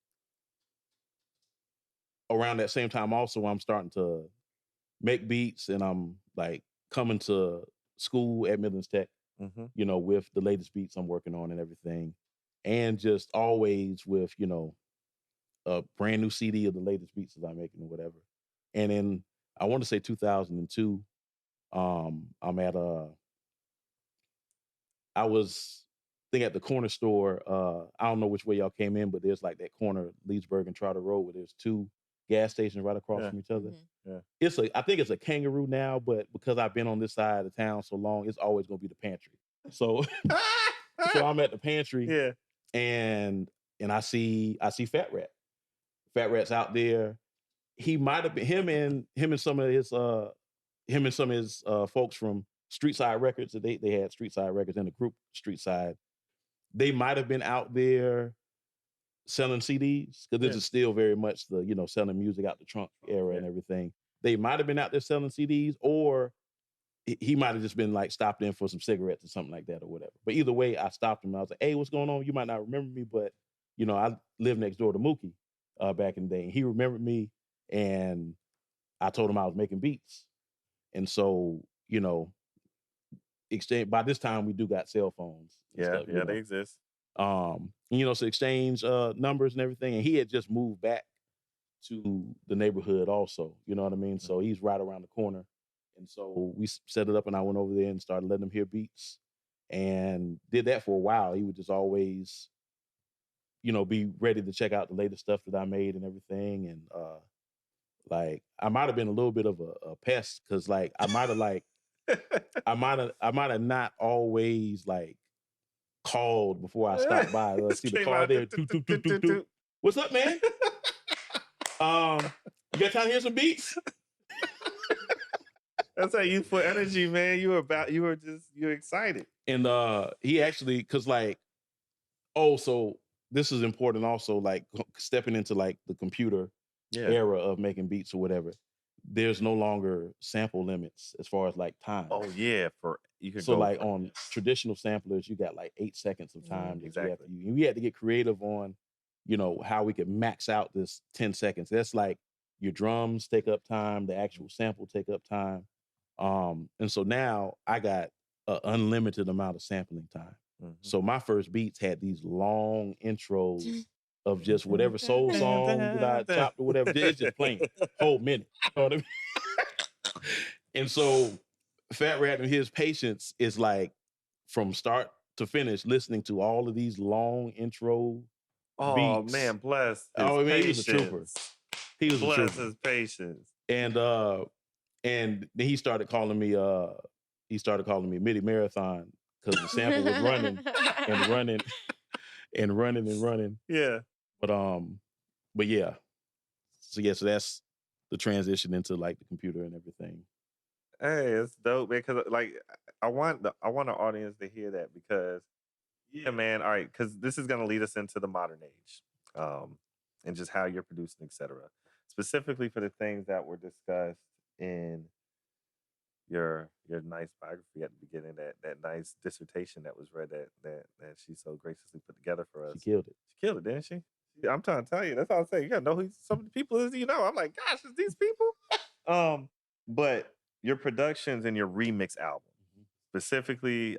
around that same time also, I'm starting to make beats and I'm like coming to school at Midlands Tech, you know, with the latest beats I'm working on and everything. And just always with, you know, a brand new CD of the latest beats that I'm making or whatever. And in, I want to say 2002, I'm at I was think at the corner store. I don't know which way y'all came in, but there's like that corner, Leedsburg and Trotter Road, where there's two gas stations right across from each other. I think it's a Kangaroo now, but because I've been on this side of town so long, it's always gonna be the pantry. So, so I'm at the pantry, and I see Fat Rat. Fat Rat's out there. He might have been him and some of his folks from Street Side Records. They had Street Side Records in the group Street Side. They might have been out there selling CDs because this is still very much the, you know, selling music out the trunk era and everything. They might have been out there selling CDs, or he might have just been like stopped in for some cigarettes or something like that or whatever. But either way, I stopped him. I was like, "Hey, what's going on? You might not remember me, but you know, I lived next door to Mookie back in the day. And he remembered me, and I told him I was making beats. And so, you know, by this time we do got cell phones. They exist. You know, so exchange numbers and everything. And he had just moved back to the neighborhood also, you know what I mean? So he's right around the corner. And so we set it up and I went over there and started letting him hear beats and did that for a while. He would just always, you know, be ready to check out the latest stuff that I made and everything. And like I might have been a little bit of a pest because like I might have like I might have not always like called before I stopped by. Let's see the call there. What's up, man? You got time to hear some beats? That's how you put energy, man. You're excited. And he actually, cause like, so this is important also, like stepping into like the computer era of making beats or whatever. There's no longer sample limits as far as like time. Oh yeah, on traditional samplers, you got like 8 seconds of time. Exactly. We had to get creative on, you know, how we could max out this 10 seconds. That's like your drums take up time, the actual sample take up time. And so now I got an unlimited amount of sampling time. So my first beats had these long intros of just whatever soul song that I chopped or whatever. It's just playing whole minute. You know what I mean? And so Fat Rat and his patience is like from start to finish listening to all of these long intro beats. Man, bless his patience. He was a trooper. He was bless a trooper. His patience. And then he started calling me Midi Marathon because the sample was running and running and running and running. Yeah. But yeah. So that's the transition into like the computer and everything. Hey, it's dope, man. Because like I want our audience to hear that because man. All right, because this is gonna lead us into the modern age, and just how you're producing, etc. Specifically for the things that were discussed in your nice biography at the beginning, that nice dissertation that was read that she so graciously put together for us. She killed it. She killed it, didn't she? I'm trying to tell you. That's all I'm saying. You gotta know who some of the people is. You know, I'm like, gosh, it's these people. But your productions and your remix album, specifically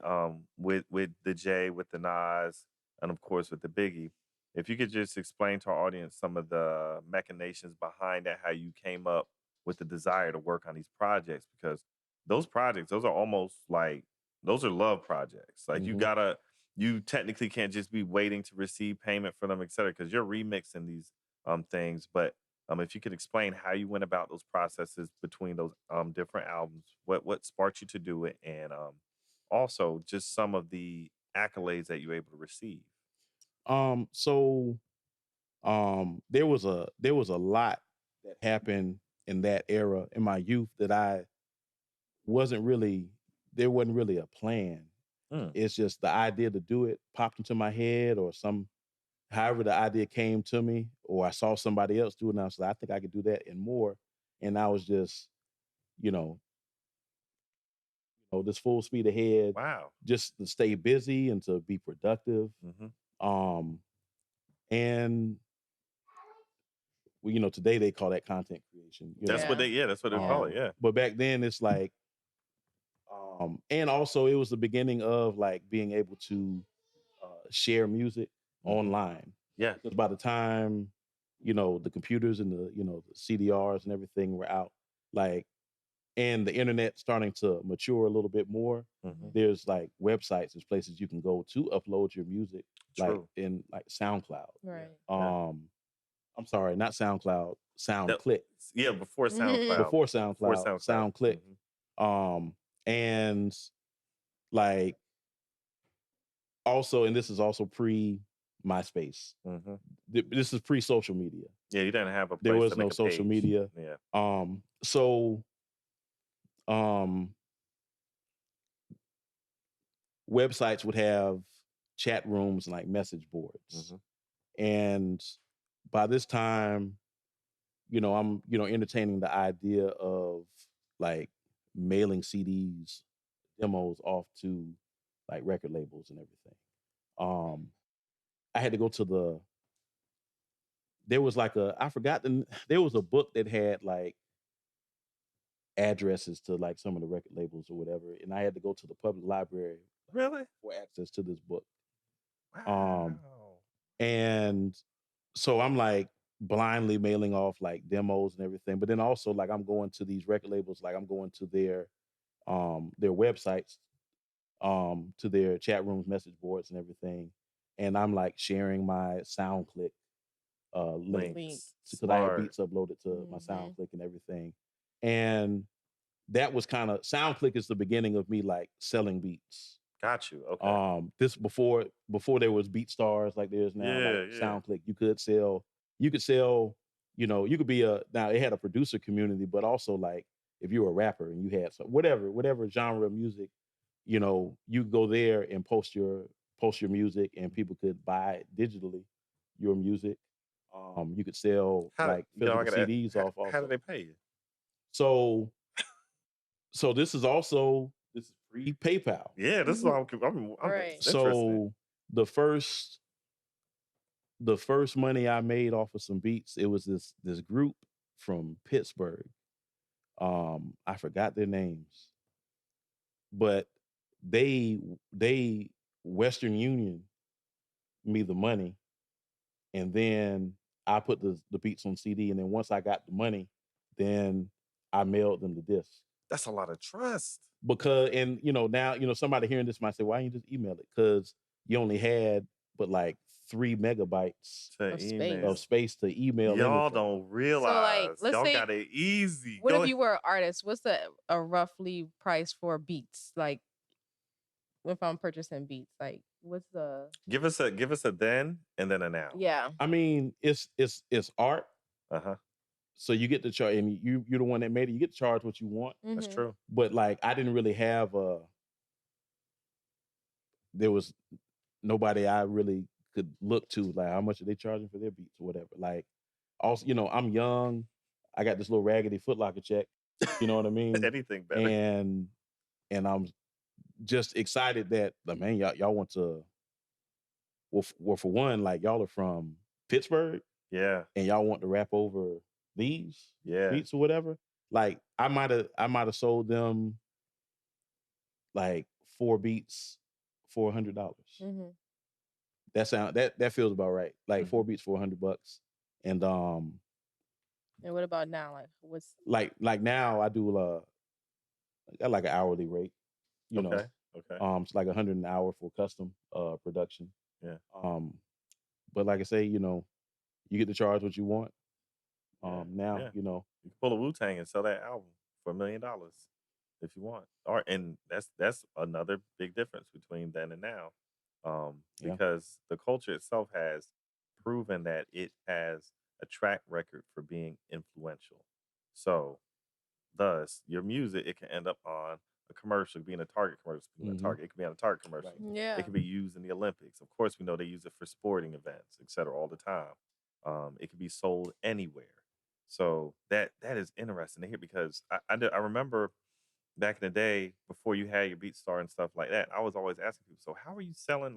with the J, with the Nas, and of course with the Biggie. If you could just explain to our audience some of the machinations behind that, how you came up with the desire to work on these projects, because those projects, those are almost like, those are love projects. Like you technically can't just be waiting to receive payment for them, et cetera, because you're remixing these things. But if you could explain how you went about those processes between those different albums, what sparked you to do it, and also just some of the accolades that you were able to receive. There was a lot that happened in that era in my youth that there wasn't really a plan. It's just the idea to do it popped into my head, or somehow however the idea came to me, or I saw somebody else do it, and I was like, I think I could do that and more. And I was just, you know, this full speed ahead, Wow. just to stay busy and to be productive. Mm-hmm. And well, today they call that content creation. That's what they call it. Yeah. But back then it's like, and also it was the beginning of like being able to share music online. Yeah. Because by the time, the computers and the CDRs and everything were out, like, and the internet starting to mature a little bit more, there's like websites, there's places you can go to upload your music, like in like SoundCloud. Right. I'm sorry, not SoundCloud, SoundClick. Yeah, before SoundCloud. Before SoundCloud, SoundClick. And like also, and this is also pre MySpace. This is pre social media. Yeah, you didn't have a place there was to no make a social page. media. Yeah. So websites would have chat rooms and like message boards. And by this time, I'm entertaining the idea of like mailing CDs, demos off to like record labels and everything. I had to go to there was like there was a book that had like addresses to like some of the record labels or whatever, and I had to go to the public library for access to this book. Wow. And so I'm like blindly mailing off like demos and everything, but then also like I'm going to these record labels, like I'm going to their websites, to their chat rooms, message boards and everything, and I'm like sharing my SoundClick links because I had beats uploaded to my SoundClick and everything. And that was kind of, SoundClick is the beginning of me like selling beats. Got you. Okay. This before there was BeatStars like there's now. SoundClick, you could sell, you could be now it had a producer community, but also like if you were a rapper and you had some whatever genre of music, you go there and post your music and people could buy digitally your music. You could sell like physical CDs off. Also. How do they pay you? So this is pre PayPal. Yeah, this is what I'm Right. So the first money I made off of some beats, it was this group from Pittsburgh. I forgot their names, but they Western Union me the money, and then I put the beats on CD, and then once I got the money, then I mailed them the disc. That's a lot of trust. Because, and now, somebody hearing this might say, why don't you just email it? Because you only had but like 3 megabytes of space to email. Y'all anything. don't realize. So like, let's y'all say, got it easy. What if you were an artist? What's a roughly price for beats? Like, if I'm purchasing beats, like what's the? Give us a then and then a now. Yeah. I mean, it's art. So you get to charge, and you're the one that made it. You get to charge what you want. That's true. But like, I didn't really have there was nobody I really could look to, like how much are they charging for their beats or whatever. Like, also, I'm young. I got this little raggedy Foot Locker check. You know what I mean? Anything better. And I'm just excited that man, y'all want to. Well, for one, like y'all are from Pittsburgh. Yeah. And y'all want to rap over these beats or whatever. Like I might have sold them like 4 beats for $100. That feels about right. Like 4 beats for $100. And what about now? Like what's like now I do I got like an hourly rate. Okay. It's like $100 an hour for custom production. Yeah. But like I say, you get to charge what you want. Now, you can pull a Wu-Tang and sell that album for $1 million if you want. And that's another big difference between then and now. Because the culture itself has proven that it has a track record for being influential. So thus your music, it can end up on a commercial. It could be in a Target commercial. It could be in a Target. It could be on a Target commercial. Right. Yeah. It could be used in the Olympics. Of course, we know they use it for sporting events, et cetera, all the time. It could be sold anywhere. So that is interesting to hear because I remember back in the day before you had your BeatStar and stuff like that, I was always asking people, so how are you selling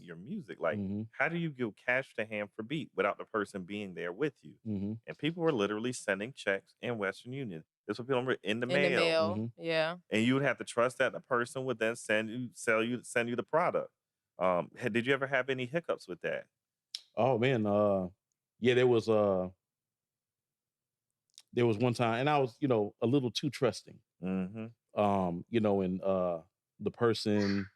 your music? Like, how do you give cash to hand for beat without the person being there with you? And people were literally sending checks in Western Union. This would be in the In the mail. mail. Yeah. And you would have to trust that the person would then send you the product. Did you ever have any hiccups with that? Oh man, yeah, there was one time, and I was, a little too trusting. Mm-hmm. And the person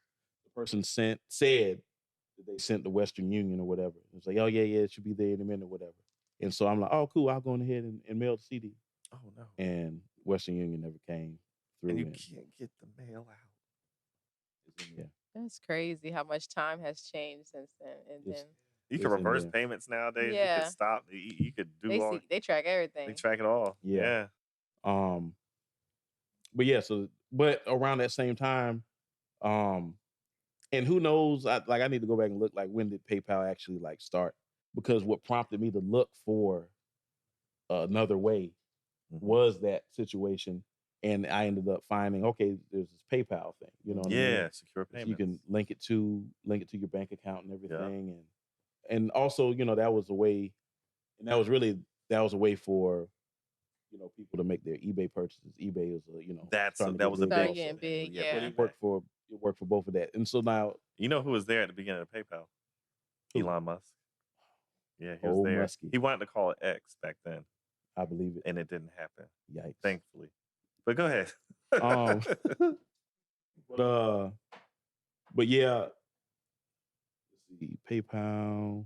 said that they sent the Western Union or whatever. It's like, oh yeah, it should be there in a minute or whatever. And so I'm like, oh cool, I'll go on ahead and mail the CD. Oh no. And Western Union never came through. And you can't get the mail out. Yeah. That's crazy how much time has changed since then. And It's- then You can It's in reverse there. payments nowadays. You Yeah. could stop. You could do they all. they track everything. They track it all. Yeah. But yeah, but around that same time, and who knows, I need to go back and look, like, when did PayPal actually like start? Because what prompted me to look for another way was that situation. And I ended up finding, okay, there's this PayPal thing, you know what I mean? Yeah, secure So payments. you can link it to your bank account and everything. And also, that was a way, and that was a way for, people to make their eBay purchases. eBay is that was a Start big getting big, Yeah, yeah. but it worked for both of that. And so now, you know who was there at the beginning of PayPal? Who? Elon Musk. Yeah, he was Old there. Muskie. He wanted to call it X back then, I believe it. and it didn't happen, Yikes. thankfully. But go ahead. But yeah, let's see, PayPal,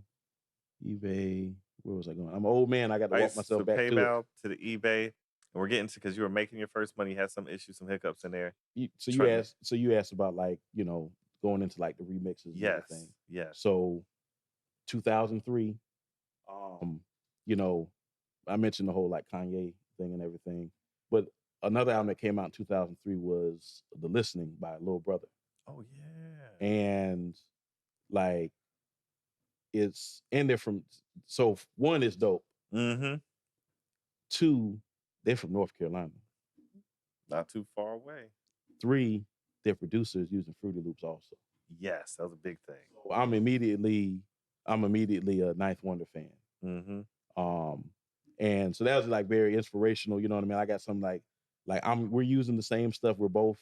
eBay. Where was I going? I'm an old man. I got to walk myself back to it. PayPal to the eBay, and we're getting to, because you were making your first money, you had some issues, some hiccups in there. You asked about, like, going into like the remixes and Yes, everything. yes. So 2003, I mentioned the whole like Kanye thing and everything, but another album that came out in 2003 was The Listening by Lil Brother. Oh yeah. And like, it's in there so one is dope. Mm-hmm. Two, they're from North Carolina. Not too far away. Three, their producers using Fruity Loops also. Yes, that was a big thing. So I'm immediately a Ninth Wonder fan. Mm-hmm. And so that was like very inspirational. You know what I mean? I got some like we're using the same stuff. We're both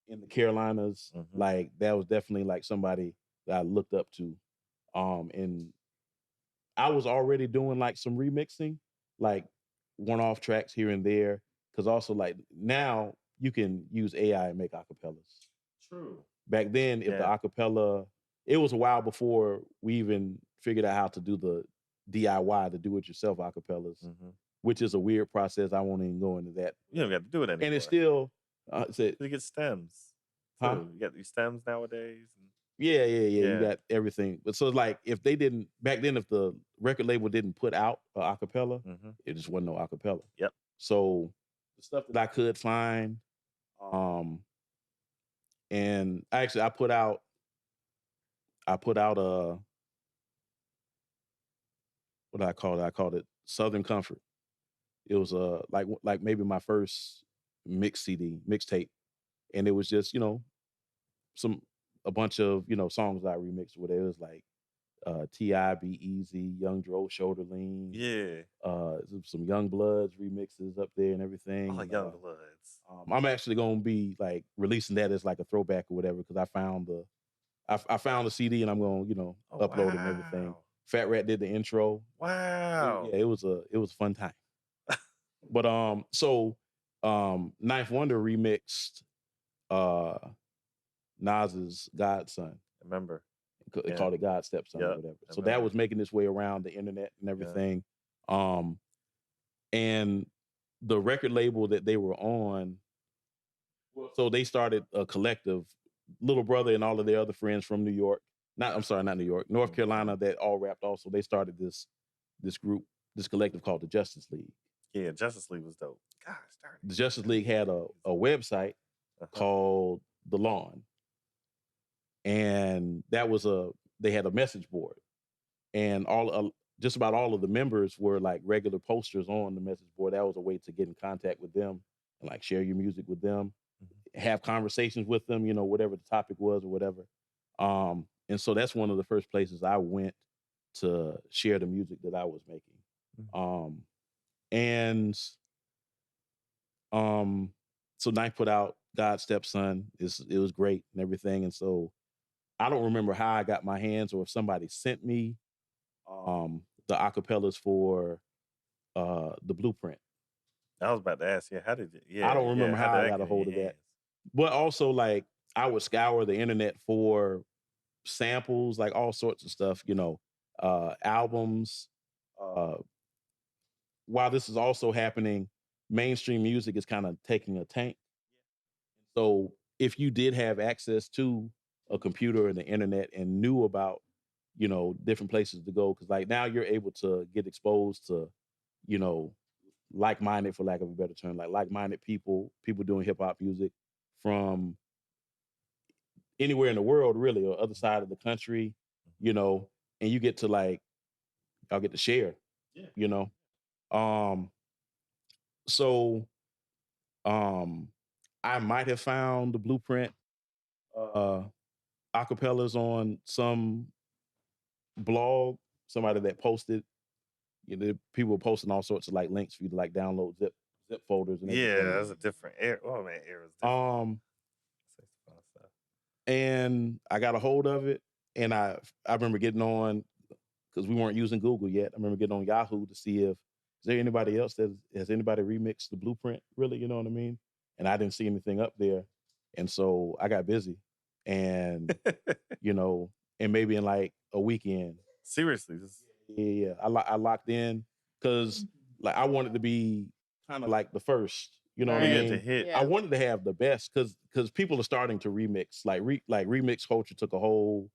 in the Carolinas. Mm-hmm. Like, that was definitely like somebody that I looked up to. And I was already doing like some remixing, like one-off tracks here and there. Cause also, like, now you can use AI and make acapellas. True. Back then, if the acapella, it was a while before we even figured out how to do the DIY, the do-it-yourself acapellas, which is a weird process. I won't even go into that. You don't have to do it anymore. And it's still, you get stems. Huh? Too. You got these stems nowadays. Yeah. You got everything. But so it's like, if they didn't, back then, if the record label didn't put out an acapella, it just wasn't no acapella. Yep. So the stuff that I could find, and actually I put out what did I call it? I called it Southern Comfort. It was like maybe my first mixtape. And it was just, a bunch of, songs that I remixed with it. It was like T.I. Be Easy, Young Dro, Shoulder Lean. Yeah. Some Young Bloods remixes up there and everything. Oh, Young Bloods. I'm actually gonna be like releasing that as like a throwback or whatever, because I found the CD and I'm gonna, upload it and everything. Fat Rat did the intro. Wow. Yeah, it was a fun time. But Ninth Wonder remixed Nas's Godson. I remember. They called it God Stepson or whatever. So that was making its way around the internet and everything. And the record label that they were on, so they started a collective, Little Brother and all of their other friends from New York. Not New York, North Carolina, that all rapped also. They started this group, this collective called the Justice League. Yeah, Justice League was dope. Gosh, darn it. The Justice League had a website, called The Lawn. And that was they had a message board. And just about all of the members were like regular posters on the message board. That was a way to get in contact with them and like share your music with them, have conversations with them, you know, whatever the topic was or whatever. And so that's one of the first places I went to share the music that I was making. So Knife put out God's Stepson. It was great and everything. And so I don't remember how I got my hands or if somebody sent me the acapellas for the Blueprint. I was about to ask you, how did you? Yeah, I don't remember how I got a get in hold your of that. hands? But also, like, I would scour the internet for samples, like all sorts of stuff, you know, albums. While this is also happening, mainstream music is kind of taking a tank. So if you did have access to a computer and the internet and knew about, you know, different places to go, because like now you're able to get exposed to, you know, like-minded, for lack of a better term, like-minded people doing hip-hop music from anywhere in the world, really, or other side of the country, you know, and you get to like, y'all get to share, you know. So I might have found the Blueprint acapellas on some blog, somebody that posted, you know, people were posting all sorts of like links for you to like download zip folders and everything. Yeah, that's a different era. Oh man, era's different. And I got a hold of it, and I remember getting on, because we weren't using Google yet. I remember getting on Yahoo to see if is there anybody else that has anybody remixed the Blueprint, really, you know what I mean? And I didn't see anything up there, and so I got busy, and you know, and maybe in like a weekend. Seriously, yeah. I locked in because like I wanted to be kind of like the first. You know what I Yeah, mean? to hit. I wanted to have the best because people are starting to remix. Like remix culture took a whole,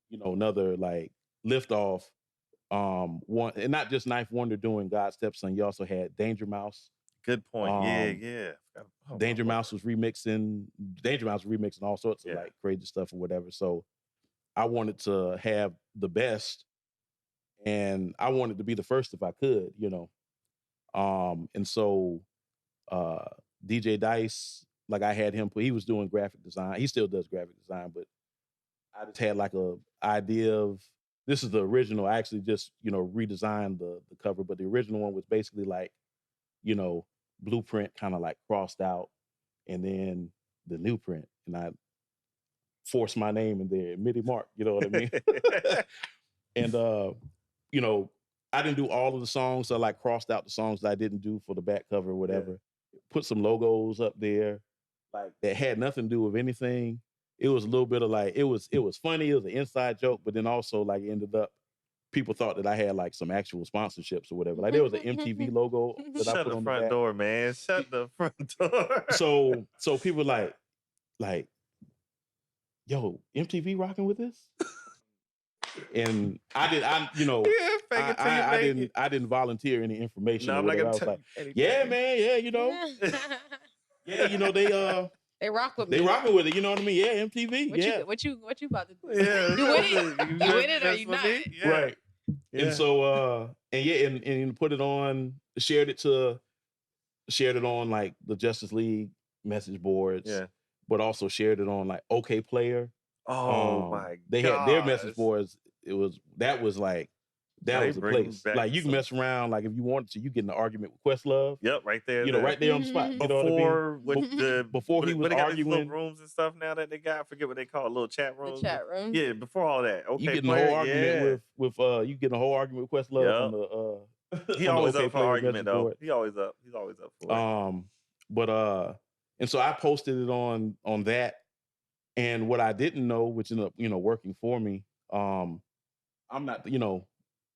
you know, another like lift off. One, and not just Knife Wonder doing God's Stepson. You also had Danger Mouse. Good point. Yeah. Danger Mouse was remixing all sorts of like crazy stuff or whatever. So I wanted to have the best, and I wanted to be the first if I could, you know. And so DJ Dice, like I had him he was doing graphic design. He still does graphic design, but I just had like a idea of, this is the original. I actually just, you know, redesigned the cover, but the original one was basically like, you know, Blueprint kind of like crossed out, and then the new print, and I forced my name in there, MIDIMarc, you know what I mean? And you know, I didn't do all of the songs. So I like crossed out the songs that I didn't do for the back cover or whatever. Put some logos up there, like that had nothing to do with anything. It was a little bit of like, it was funny. It was an inside joke, but then also like ended up, people thought that I had like some actual sponsorships or whatever. Like there was an MTV logo that I put on the back. Shut the front door, man. Shut the front door. So people like, yo, MTV rocking with this? And I didn't volunteer any information. No, or I'm not whatever. gonna I was tell like, you anything. yeah, man, yeah, you know, yeah, you know, they rock with me. They rocking with it, you know what I mean? Yeah, MTV. What you about to do? Yeah, You with it? You with it or you not? Yeah. Right. Yeah. And so and put it on, shared it on like the Justice League message boards. Yeah. But also shared it on like OK Player. Oh my They had their message boards. That was a place. Like you can mess around, like if you wanted to, you get in an argument with Questlove. Yep, right there. You know, right there on the spot. You know what I mean? Before he was they got these arguing, little rooms and stuff now that they got. I forget what they call it, little chat rooms. The chat room. Yeah, before all that. Okay, you get in a whole argument with you get in a whole argument with Questlove on the he on always the OK up for Player argument though. board. He's always up for it. But and so I posted it on that. And what I didn't know, which ended up, you know, working for me, I'm not, you know,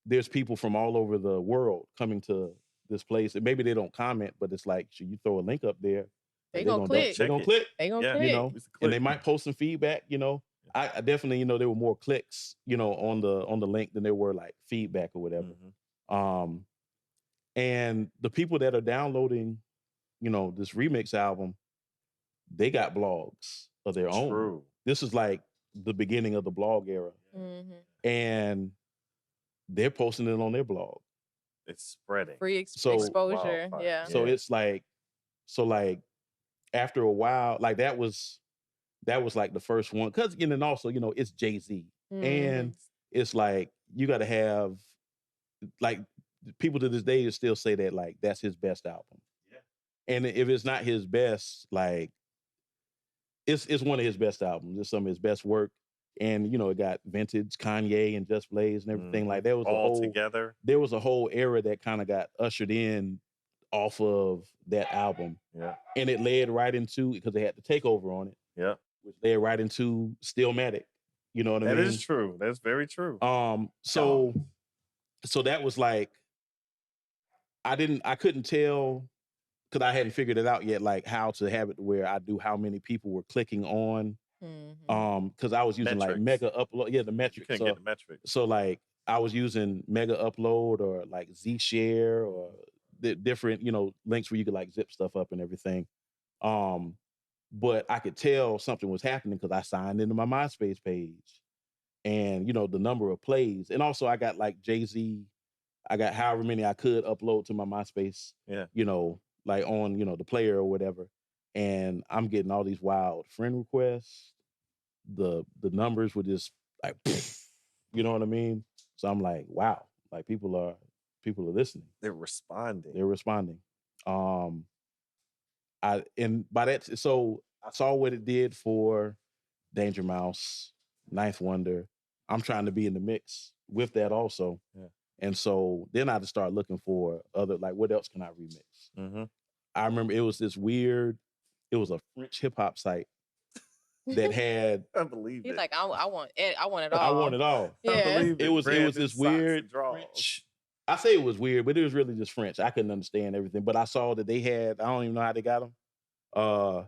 there's people from all over the world coming to this place, and maybe they don't comment, but it's like, should you throw a link up there? They gonna click. They gonna click. They gonna click. You know, and they might post some feedback. You know, I definitely, you know, there were more clicks, you know, on the link than there were like feedback or whatever. Mm-hmm. And the people that are downloading, you know, this remix album, they got blogs of their own. True. This is like the beginning of the blog era. Mm-hmm. And they're posting it on their blog. It's spreading. Free So- exposure. Wildfire. Yeah. So it's like, after a while, like that was like the first one. Cause, and also, it's Jay-Z. And it's like, you got to have, like, people to this day still say that, like, that's his best album. Yeah. And if it's not his best, like, it's one of his best albums. It's some of his best work. And, it got vintage Kanye and Just Blaze and everything. Like, there was together. There was a whole era that kind of got ushered in off of that album. Yeah. And it led right into, because they had the takeover on it. Yeah. Which led right into Stillmatic. You know what I mean? That is true. That's very true. So that was like, I couldn't tell, because I hadn't figured it out yet, like how to have it where I do how many people were clicking on. Because I was using like Mega Upload. Yeah, the metrics. You couldn't get the metrics. So like I was using Mega Upload or like Z Share or the different, links where you could like zip stuff up and everything. But I could tell something was happening because I signed into my MySpace page and, the number of plays. And also I got like Jay-Z, I got however many I could upload to my MySpace, like on, the player or whatever. And I'm getting all these wild friend requests. The numbers were just like, you know what I mean? So I'm like, wow, like people are listening. They're responding. So I saw what it did for Danger Mouse, Ninth Wonder. I'm trying to be in the mix with that also. Yeah. And so then I just start looking for other, like, what else can I remix? Mm-hmm. I remember it was a French hip hop site that had. I believe He's it. like, I want it all. I want it all. Yeah. I believe It was Brandon this socks weird and draws. French. I say it was weird, but it was really just French. I couldn't understand everything, but I saw that they had. I don't even know how they got them.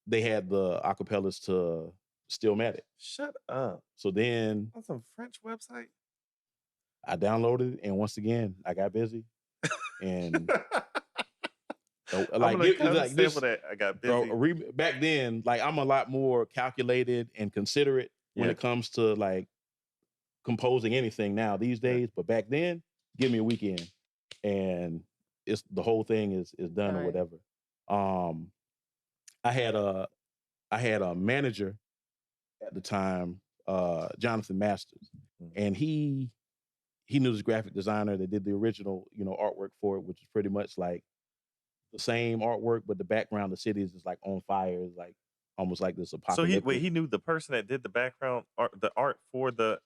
They had the acapellas to Stillmatic. Shut up. So then On some French website. I downloaded it, and once again I got busy, and I'm it was gonna like this. sample that. I got busy. Back then, like I'm a lot more calculated and considerate when it comes to like composing anything now these days. But back then, give me a weekend, and it's the whole thing is done or whatever. I had a manager at the time, Jonathan Masters, and he knew this graphic designer that did the original, artwork for it, which is pretty much like the same artwork, but the background, the cities is like on fire, is like almost like this So apocalyptic. he knew the person that did the background art, the art for the.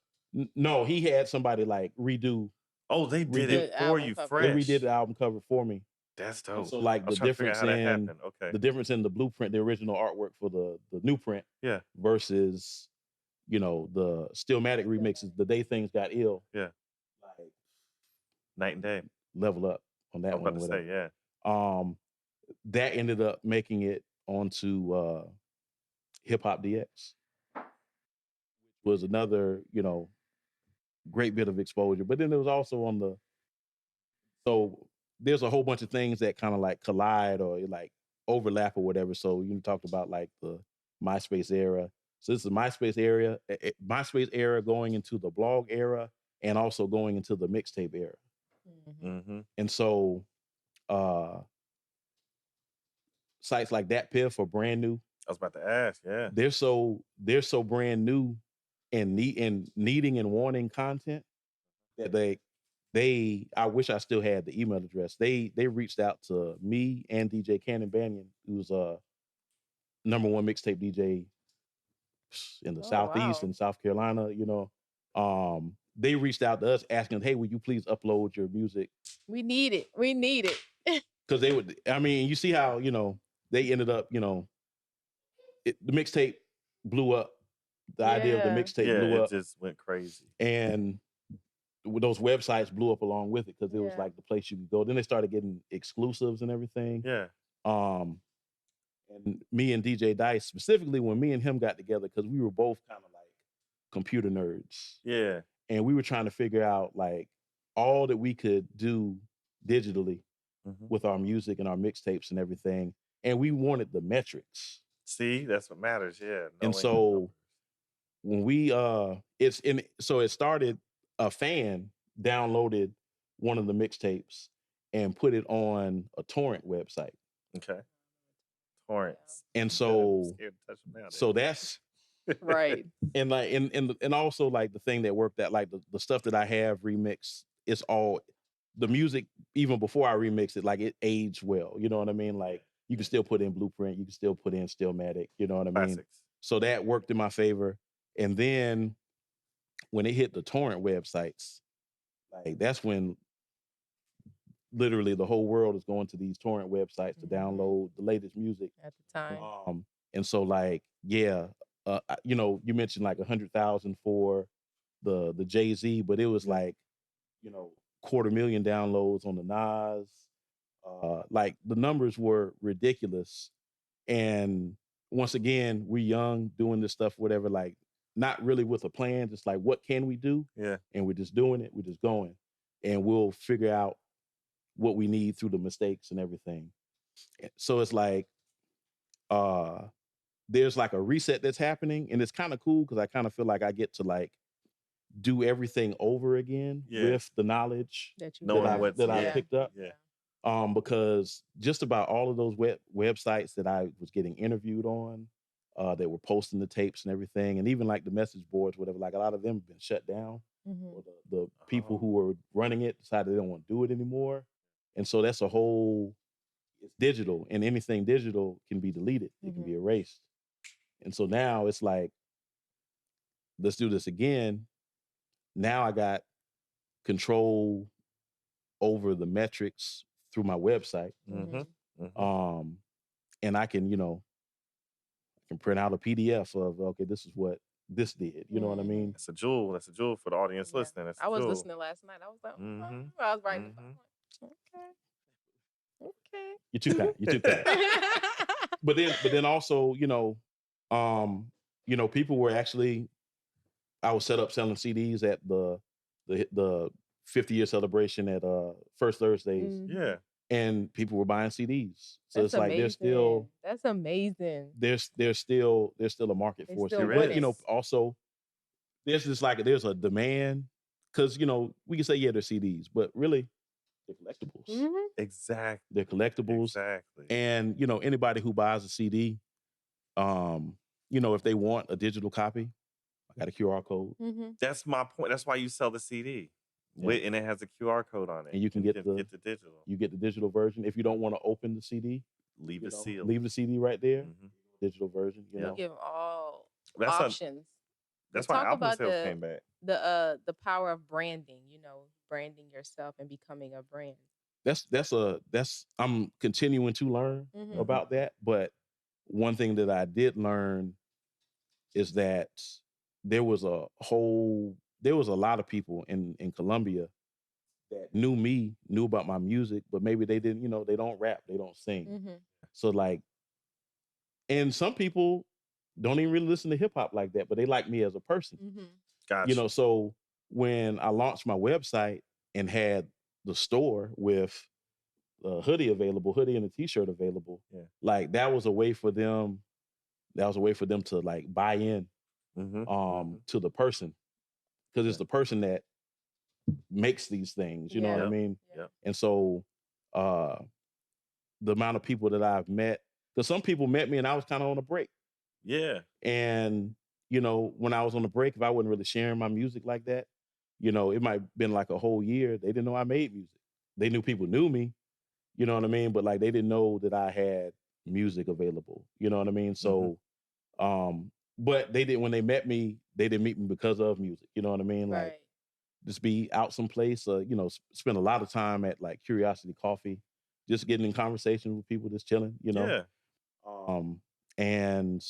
No, he had somebody like redo. Oh, they did redid it for you, cover. fresh. They redid the album cover for me. That's And dope. so like I the was trying to figure out difference how that in happened. Okay. the difference in the blueprint, the original artwork for the new print, versus the Stillmatic remixes, the day things got ill. Yeah. Like Night and day. level up on that I was one. about to say, whatever. yeah. That ended up making it onto Hip Hop DX, which was another, great bit of exposure. But then there was also so there's a whole bunch of things that kind of like collide or like overlap or whatever. So you talked about like the MySpace era. So this is the MySpace era going into the blog era and also going into the mixtape era. Mm-hmm. And so sites like Dat Piff are brand new. I was about to ask, yeah. They're so brand new and needing and wanting content that I wish I still had the email address. They reached out to me and DJ Cannon Banyan, who's a #1 mixtape DJ in the Southeast in South Carolina. They reached out to us asking, "Hey, will you please upload your music? We need it. Because they would. I mean, you see how they ended up. The mixtape blew up. The idea of the mixtape blew up. It just went crazy. And those websites blew up along with it because it was like the place you could go. Then they started getting exclusives and everything. Yeah. And me and DJ Dice, specifically when me and him got together, because we were both kind of like computer nerds. Yeah. And we were trying to figure out like all that we could do digitally with our music and our mixtapes and everything. and we wanted the metrics. See, that's what matters. Yeah. And so when we so it started, a fan downloaded one of the mixtapes and put it on a torrent website. Okay. Torrents. And I'm so scared to touch them now, so that's Right. and like and also like the thing that worked, that like the stuff that I have remixed, it's all the music, even before I remixed it, like it aged well. You know what I mean? Like you can still put in Blueprint, you can still put in Stillmatic, you know what I mean? Classics. So that worked in my favor. And then when it hit the torrent websites, like that's when literally the whole world is going to these torrent websites to download the latest music at the time. And so like, yeah, you know, you mentioned like 100,000 for the Jay-Z, but it was like, you know, 250,000 downloads on the Nas. Like the numbers were ridiculous. And once again, we're young doing this stuff, whatever, like not really with a plan, just like, what can we do? Yeah. And we're just doing it. We're just going, and we'll figure out what we need through the mistakes and everything. So it's like, there's like a reset that's happening, and it's kind of cool because I kind of feel like I get to like do everything over again with the knowledge that I picked up. Yeah. Because just about all of those websites that I was getting interviewed on, that were posting the tapes and everything, and even like the message boards, whatever, like a lot of them have been shut down. Or the people who were running it decided they don't want to do it anymore. And so that's it's digital, and anything digital can be deleted. It can be erased. And so now it's like, let's do this again. Now I got control over the metrics through my website. And I can, you know, I can print out a PDF of, okay, this is what this did. You know what I mean? That's a jewel. That's a jewel for the audience listening. That's I was listening last night. I was like, I was writing. Okay. You're too kind. You're too kind. But then also, you know, people were actually, I was set up selling CDs at the 50-year celebration at First Thursdays. Yeah. And people were buying CDs. So That's it's like amazing. That's amazing. There's still a market for it. But you know, also there's a demand, because you know, we can say they're CDs, but really they're collectibles. Exactly. They're collectibles. Exactly. And you know, anybody who buys a CD, you know, if they want a digital copy, I got a QR code. That's my point. That's why you sell the CD. And it has a QR code on it. And you can get the digital. You get the digital version. If you don't want to open the CD, leave the seal. Leave the CD right there. Digital version. You know, give all that's options. That's why album sales came back. The power of branding. You know, branding yourself and becoming a brand. That's I'm continuing to learn about that. But one thing that I did learn is that there was a lot of people in Colombia that knew about my music, but maybe they didn't, you know, they don't rap, they don't sing. So like, and some people don't even really listen to hip hop like that, but they like me as a person. Gotcha. You know, so when I launched my website and had the store with a hoodie and a t-shirt available, like that was a way for them to like buy in to the person, because it's the person that makes these things, you know what I mean? And so the amount of people that I've met, because some people met me and I was kind of on a break. Yeah. And, you know, when I was on a break, if I wasn't really sharing my music like that, you know, it might have been like a whole year. They didn't know I made music. They knew people knew me, you know what I mean? But like, they didn't know that I had music available, you know what I mean? So, but when they met me, they didn't meet me because of music, you know what I mean? Like, just be out someplace, you know, spend a lot of time at like Curiosity Coffee, just getting in conversation with people, just chilling, you know? And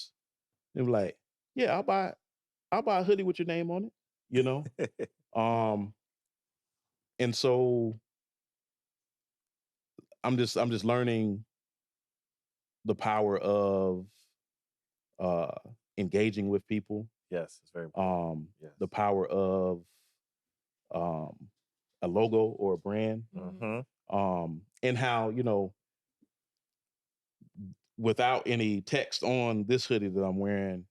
they were like, yeah, I'll buy a hoodie with your name on it, you know? And so I'm just learning the power of engaging with people. Yes, it's very important. The power of a logo or a brand. And how, you know, without any text on this hoodie that I'm wearing,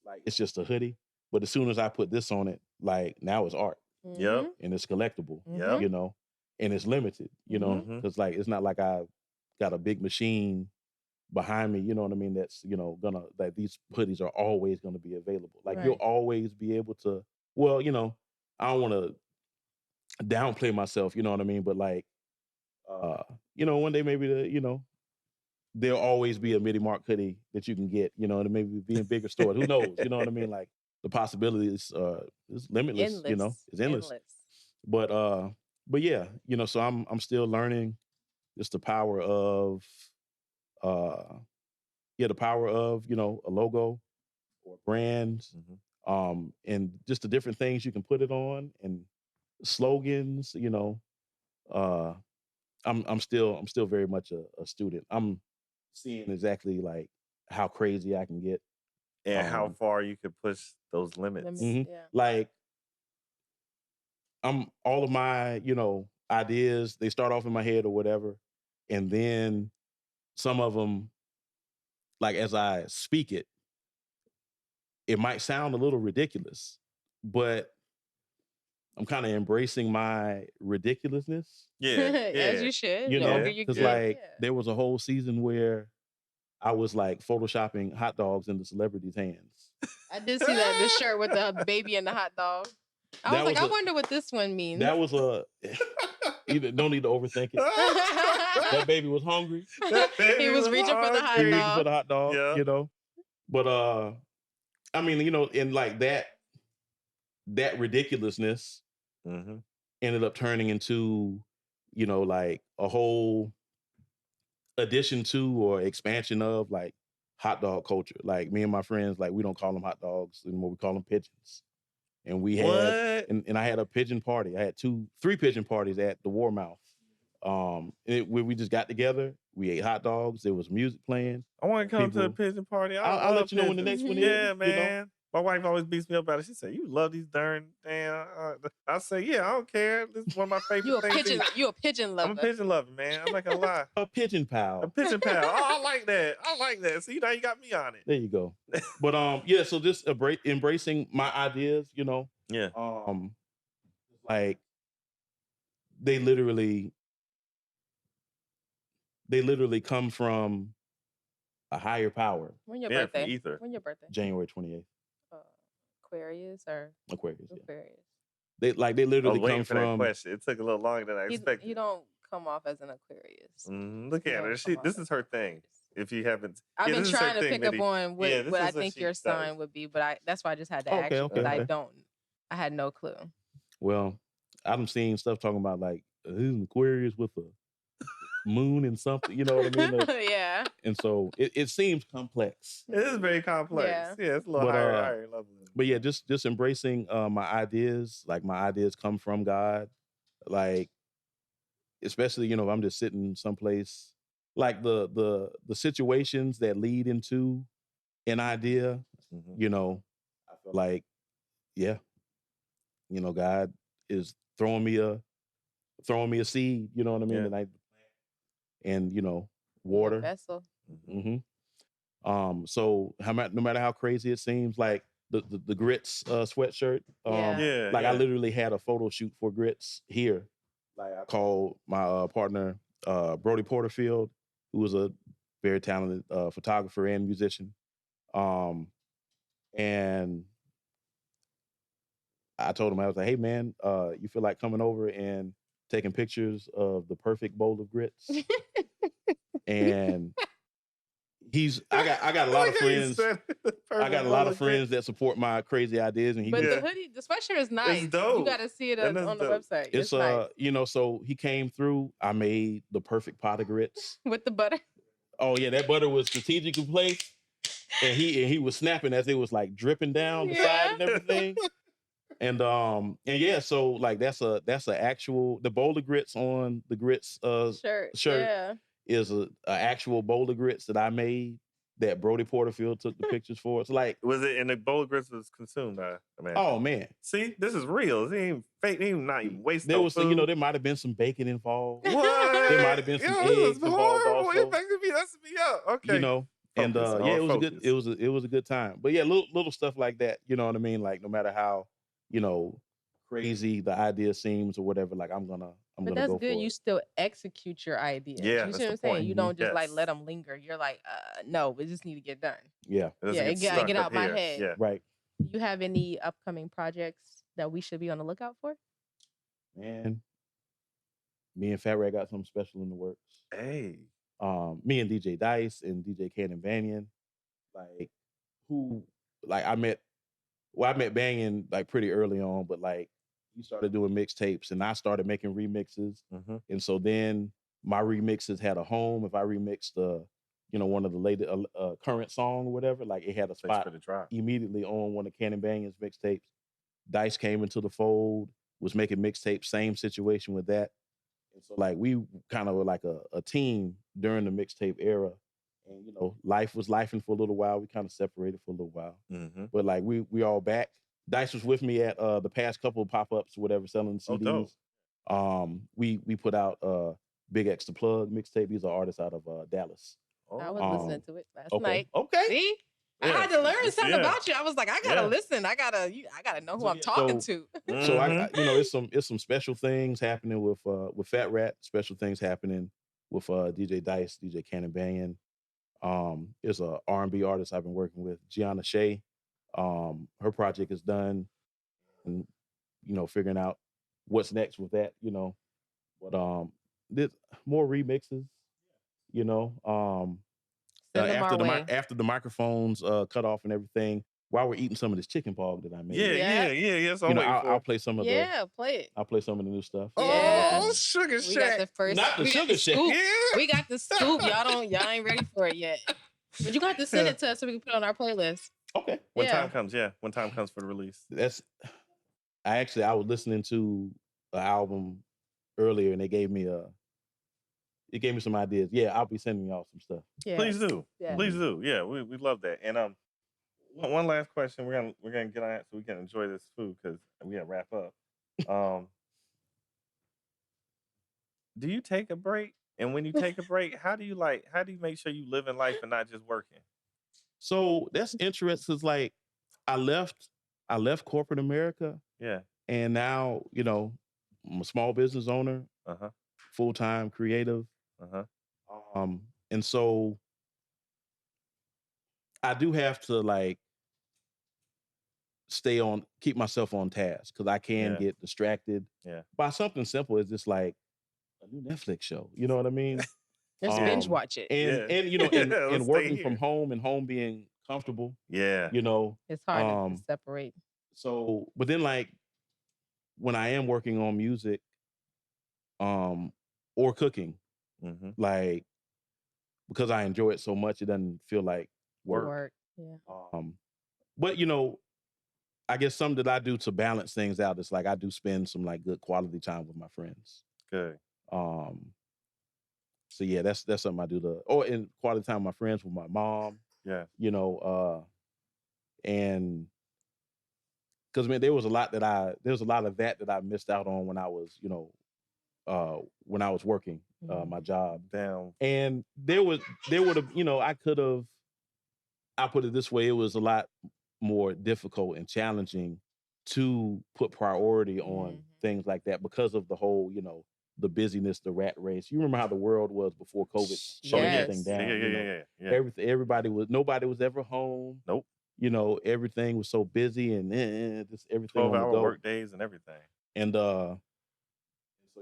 like it's just a hoodie. But as soon as I put this on it, like now it's art. Yep. And it's collectible. Yep. You know, and it's limited. You know, because like it's not like I got a big machine behind me. You know what I mean? That's that these hoodies are always gonna be available. Like you'll always be able to. Well, I don't want to downplay myself. You know what I mean? But like, one day maybe there'll always be a MIDIMarc hoodie that you can get, and maybe be in bigger stores. Who knows? You know what I mean? Like the possibilities is limitless, it's endless. But yeah, so I'm still learning just the power of a logo or brand, and just the different things you can put it on and slogans, I'm still very much a student. I'm seeing exactly like how crazy I can get and how far you could push those limits. Like all of my ideas, they start off in my head or whatever, and then some of them, like as I speak it might sound a little ridiculous, but I'm kind of embracing my ridiculousness. Yeah, as you should. Because there was a whole season where I was like photoshopping hot dogs into celebrities' hands. I did see that, this shirt with the baby and the hot dog. I was like, I wonder what this one means. That was you don't need to overthink it. That baby was hungry. He was reaching for the hot dog. Yeah. But I mean, in like that ridiculousness ended up turning into, like a whole addition to or expansion of like hot dog culture. Like me and my friends, like we don't call them hot dogs anymore. We call them pigeons. And we had, and I had a pigeon party. I had 3 pigeon parties at the War Mouth. We just got together. We ate hot dogs. There was music playing. I want to come to a pigeon party. I'll let you know when the next one is. Yeah, man. My wife always beats me up about it. She said, "You love these damn." I say, "Yeah, I don't care. This is one of my favorite things." You a pigeon lover. I'm a pigeon lover, man. I'm not gonna lie. A pigeon pal. A pigeon pal. Oh, I like that. See, now you got me on it. There you go. But so just embracing my ideas, Yeah. Like they literally come from a higher power. When your birthday? Ether. When your birthday? January 28th. Aquarius or Aquarius. Yeah. Aquarius. They literally come for from. That question. It took a little longer than I expected. You don't come off as an Aquarius. Look at her. This is her thing. If you haven't, I've been trying to pick up on what I think your sign would be, but that's why I just had to ask you because I had no clue. Well, I've seen stuff talking about like who's an Aquarius with a moon and something, you know what I mean? Like, yeah. And so it seems complex. It is very complex. Yeah, it's a little higher level. But yeah, just embracing my ideas. Like my ideas come from God. Like, especially, if I'm just sitting someplace, like the situations that lead into an idea, I feel like, yeah, God is throwing me a seed, you know what I mean? Yeah. And water. Vessel. So no matter how crazy it seems, like the Grits sweatshirt, I literally had a photo shoot for Grits here. Like I called my partner Brody Porterfield, who was a very talented photographer and musician, and I told him, I was like, "Hey man, you feel like coming over and taking pictures of the perfect bowl of grits?" And I got a lot of friends. I got a lot of friends that support my crazy ideas, and the hoodie, the sweatshirt is nice. It's dope. You got to see it on the website. It's nice. So he came through. I made the perfect pot of grits with the butter. Oh yeah, that butter was strategically placed, and he was snapping as it was like dripping down the side and everything. And yeah, so like that's a actual, the bowl of grits on the grits shirt is a actual bowl of grits that I made that Brody Porterfield took the pictures for. It's like, was it, and the bowl of grits was consumed? Oh man, see, this is real. It ain't fake. It ain't not even wasted. There was, food. There might have been some bacon involved. What? There might have been some eggs involved also. It messing me up. Okay. And Focus, yeah, all it was a good focus. it was a good time. But yeah, little stuff like that, you know what I mean? Like no matter how, you know, crazy the idea seems or whatever, like I'm But gonna that's go good. for You it. still execute your ideas. Yeah, You that's see what the I'm saying? point. You don't just like Yes. let them linger. You're like, no, we just need to get done. Yeah, It doesn't Yeah, get stuck get up out my here. head. Yeah. right. Do you have any upcoming projects that we should be on the lookout for? Man, me and Fat Rat got something special in the works. Hey. Me and DJ Dice and DJ Cannon Banyan, like who like I met Banyan like pretty early on, but like he started doing mixtapes and I started making remixes. Mm-hmm. And so then my remixes had a home. If I remixed one of the latest current song or whatever, like it had a Place spot for the drop. immediately on one of Cannon Banyan's mixtapes. Dice came into the fold, was making mixtapes, same situation with that. And so like we kind of were like a team during the mixtape era. And you know, life was lifing for a little while. We kind of separated for a little while. Mm-hmm. But like we all back. Dice was with me at the past couple of pop-ups or whatever, selling Oh, dope. CDs. We put out Big X the Plug mixtape. He's an artist out of Dallas. I was Oh. listening to it last Okay. night. Okay. See? I Yeah. had to learn something Yeah. about you. I was like, I gotta Yeah. listen. I gotta know who So, I'm yeah, talking so- to. So Mhm. it's some special things happening with Fat Rat, special things happening with DJ Dice, DJ Cannon Banyan. There's a R&B artist I've been working with, Gianna Shea. Her project is done, and you know, figuring out what's next with that, you know. But there's more remixes, you know. Send them our way. After the microphones cut off and everything, while we're eating some of this chicken pog that I made. Yeah. So I'm You know, waiting for I'll it. play some of Yeah, play it. I'll play some of the new stuff. Yeah. Oh, Sugar We got Shack. the first. Not the we got Sugar the Shack. scoop. Yeah. We got the scoop. Y'all ain't ready for it yet. But you got to send it to us so we can put it on our playlist. Okay. When Yeah. time comes, when time comes for the release. I was listening to an album earlier and it gave me some ideas. Yeah, I'll be sending y'all some stuff. Yes. Please do. Yes. Please do. Yeah, we love that. And one last question. We're gonna get on it so we can enjoy this food because we gotta wrap up. Do you take a break? And when you take a break, how do you make sure you live in life and not just working? So that's interesting. It's like I left corporate America. Yeah. And now, you know, I'm a small business owner, Uh-huh. full-time creative. Uh-huh. And so I do have to like keep myself on task because I can get distracted by something simple as just like a new Netflix show. You know what I mean? Just binge watch it. And you know, and Let's working stay from here. home and home being comfortable, Yeah. you know. It's hard to separate. So, but then like when I am working on music, or cooking, Mm-hmm. like because I enjoy it so much, it doesn't feel like work. Yeah. But you know, I guess something that I do to balance things out is like I do spend some like good quality time with my friends. Good. So yeah, that's something I do in quality time with my friends, with my mom. Yeah. You know, and because man, there was a lot of that I missed out on when I was, you know, when I was working my job. Damn. And there would have, you know, I put it this way, it was a lot more difficult and challenging to put priority on things like that because of the whole, you know, the busyness, the rat race. You remember how the world was before COVID shut everything down. Yeah. Nobody was ever home. Nope. You know, everything was so busy and just everything 12-hour work days and everything. And so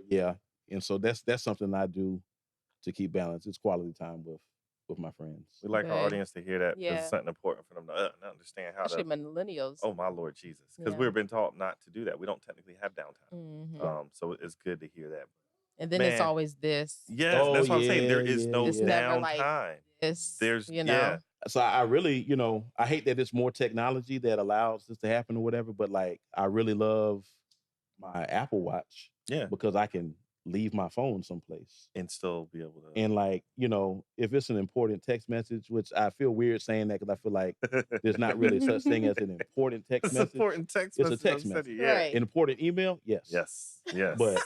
yeah. And so that's something I do to keep balance. It's quality time with my friends. We like our audience to hear that because Yeah. it's something important for them to understand how Especially to. millennials. Oh my Lord Jesus! Because Yeah. we've been taught not to do that. We don't technically have downtime. Mhm. So it's good to hear that. And then it's Man. always this. Yes, that's what I'm saying. There is no It's never like downtime. this. There's you know. So I really, you know, I hate that it's more technology that allows this to happen or whatever, but like I really love my Apple Watch. Yeah. Because I can leave my phone someplace and still be able to. And like, you know, if it's an important text message, which I feel weird saying that because I feel like there's not really such thing as an important text message. Important text it's message. a text message. Yeah. Right. An important email, yes. Yes. But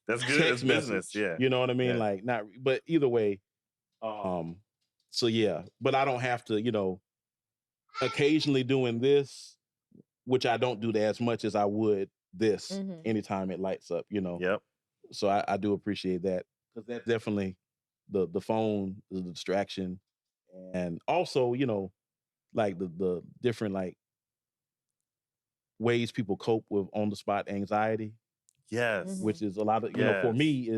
that's good. text It's business. message, Yeah. You know what I mean? Yeah. Like not, but either way, So yeah, but I don't have to, occasionally doing this, which I don't do that as much as I would this anytime it lights up, Yep. So I do appreciate that, because that's definitely the phone is a distraction. And also, like the different like ways people cope with on the spot anxiety, Yes. which is a lot of, for Yes. me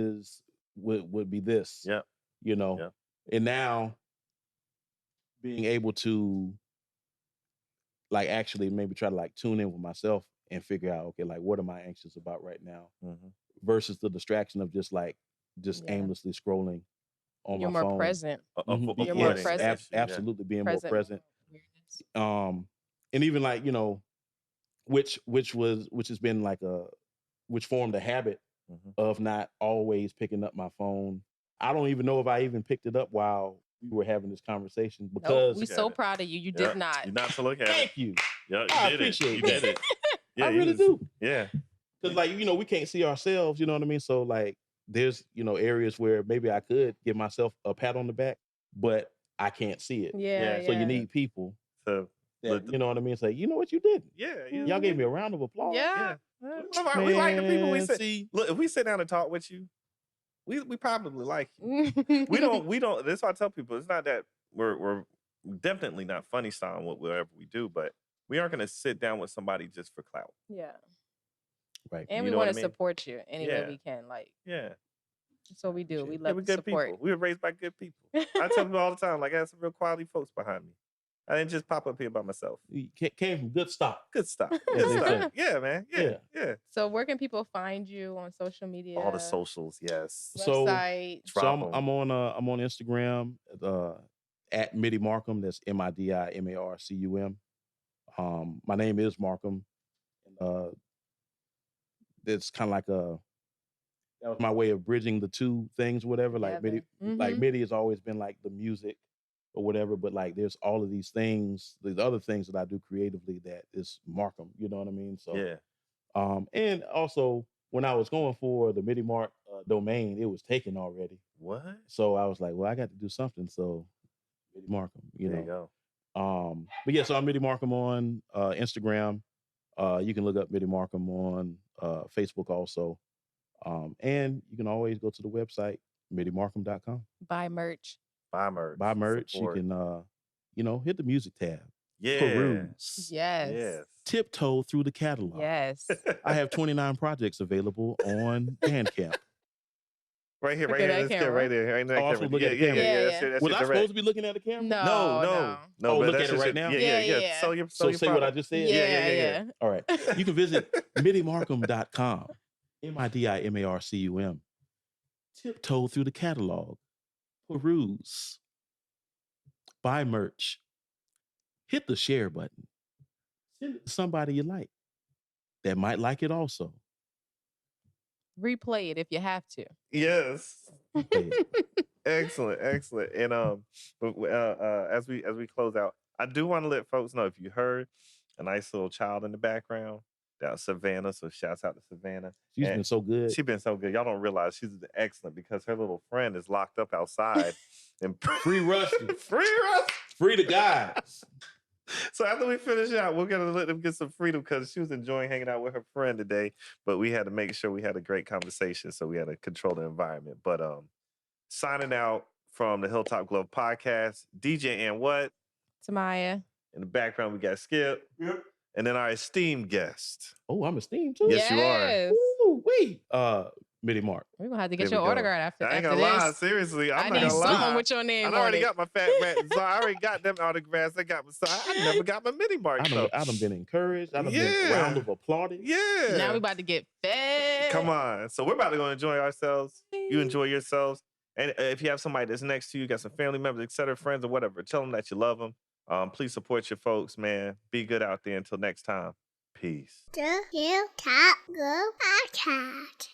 would be this, Yep. Yep. and now being able to like actually maybe try to like tune in with myself and figure out, okay, like what am I anxious about right now, versus the distraction of just aimlessly scrolling on You're my more phone. present. You're more present. Absolutely being Present. more present. And even like, which has been like which formed a habit of not always picking up my phone. I don't even know if I even picked it up while we were having this conversation, because we so proud of you. You did not. You're not to look at it. Thank you. Yeah, I you did appreciate it. You that. did it. Yeah, I really do. Yeah. Because like, we can't see ourselves, you know what I mean? So like there's, areas where maybe I could give myself a pat on the back, but I can't see it. Yeah. So you need people So that, you know what I mean? Say, you know what you did? Yeah. Y'all gave me a round of applause. Yeah. We like the people we sit. See, Look, if we sit down and talk with you, we probably like you. we don't. That's why I tell people it's not that we're definitely not funny style in whatever we do, but we aren't going to sit down with somebody just for clout. Yeah. Right. And You we know what want I to mean? support you any way we can. Like, Yeah. that's what we do. We Yeah, love we're to good support. people. We were raised by good people. I tell people all the time, like I have some real quality folks behind me. I didn't just pop up here by myself. You came from good stock. Good stuff. As Good they stuff. say. Yeah, man. Yeah. So where can people find you on social media? All the socials, yes. Website. So I'm on Instagram at MIDIMarcum. That's MIDIMarcum. My name is Markham. It's kind of like that was my way of bridging the two things, whatever. Like MIDI, like MIDI has always been like the music or whatever, but like there's all of these things, the other things that I do creatively that is Markham. You know what I mean? So yeah. And also when I was going for the MIDIMarc domain, it was taken already. What? So I was like, well, I got to do something. So MIDIMarcum, There you go. But yeah, so I'm MIDIMarcum on Instagram. You can look up MIDIMarcum on Facebook also. And you can always go to the website, MIDIMarcum.com. Buy merch. Buy merch. Buy merch. Support. You can, hit the music tab. Yeah. Peruse. Yes. Tiptoe through the catalog. Yes. I have 29 projects available on Bandcamp. Right here, Look right at here. that Let's get right there. Right there. Oh, I'm supposed to look at the camera. That's Was I direct. supposed to be looking at the camera? No. Oh, but look that's at it just right now? Yeah. So say what I just said? Yeah. All right. You can visit MIDIMarcum.com. MIDIMarcum. Tiptoe through the catalog. Peruse. Buy merch. Hit the share button. Send it to somebody you like that might like it also. Replay it if you have to. Yes. Excellent. And as we close out, I do want to let folks know if you heard a nice little child in the background, that's Savannah. So shouts out to Savannah. She's been so good. She's been so good. Y'all don't realize she's excellent because her little friend is locked up outside and Free Rusty. Free Rusty. Free the guys. So after we finish out, we're gonna let them get some freedom because she was enjoying hanging out with her friend today. But we had to make sure we had a great conversation, so we had to control the environment. But signing out from the Hilltop Glove podcast, DJ and what? Tamaya. In the background, we got Skip. Yep. And then our esteemed guest. Oh, I'm esteemed too. Yes, you are. Ooh, wait. MIDIMarc. We're gonna have to get There your we go. autograph after I ain't after gonna this. lie, seriously. I'm I not need gonna lie. someone with your name I on already it. got my fat man. So I already got them autographs. I got my I never got my MIDIMarc. I done been encouraged. I done been round of applauded. Yeah. Now we about to get fed. Come on. So we're about to go enjoy ourselves. You enjoy yourselves. And if you have somebody that's next to you, got some family members, et cetera, friends or whatever, tell them that you love them. Please support your folks, man. Be good out there. Until next time. Peace. The Hilltop Glove Podcast.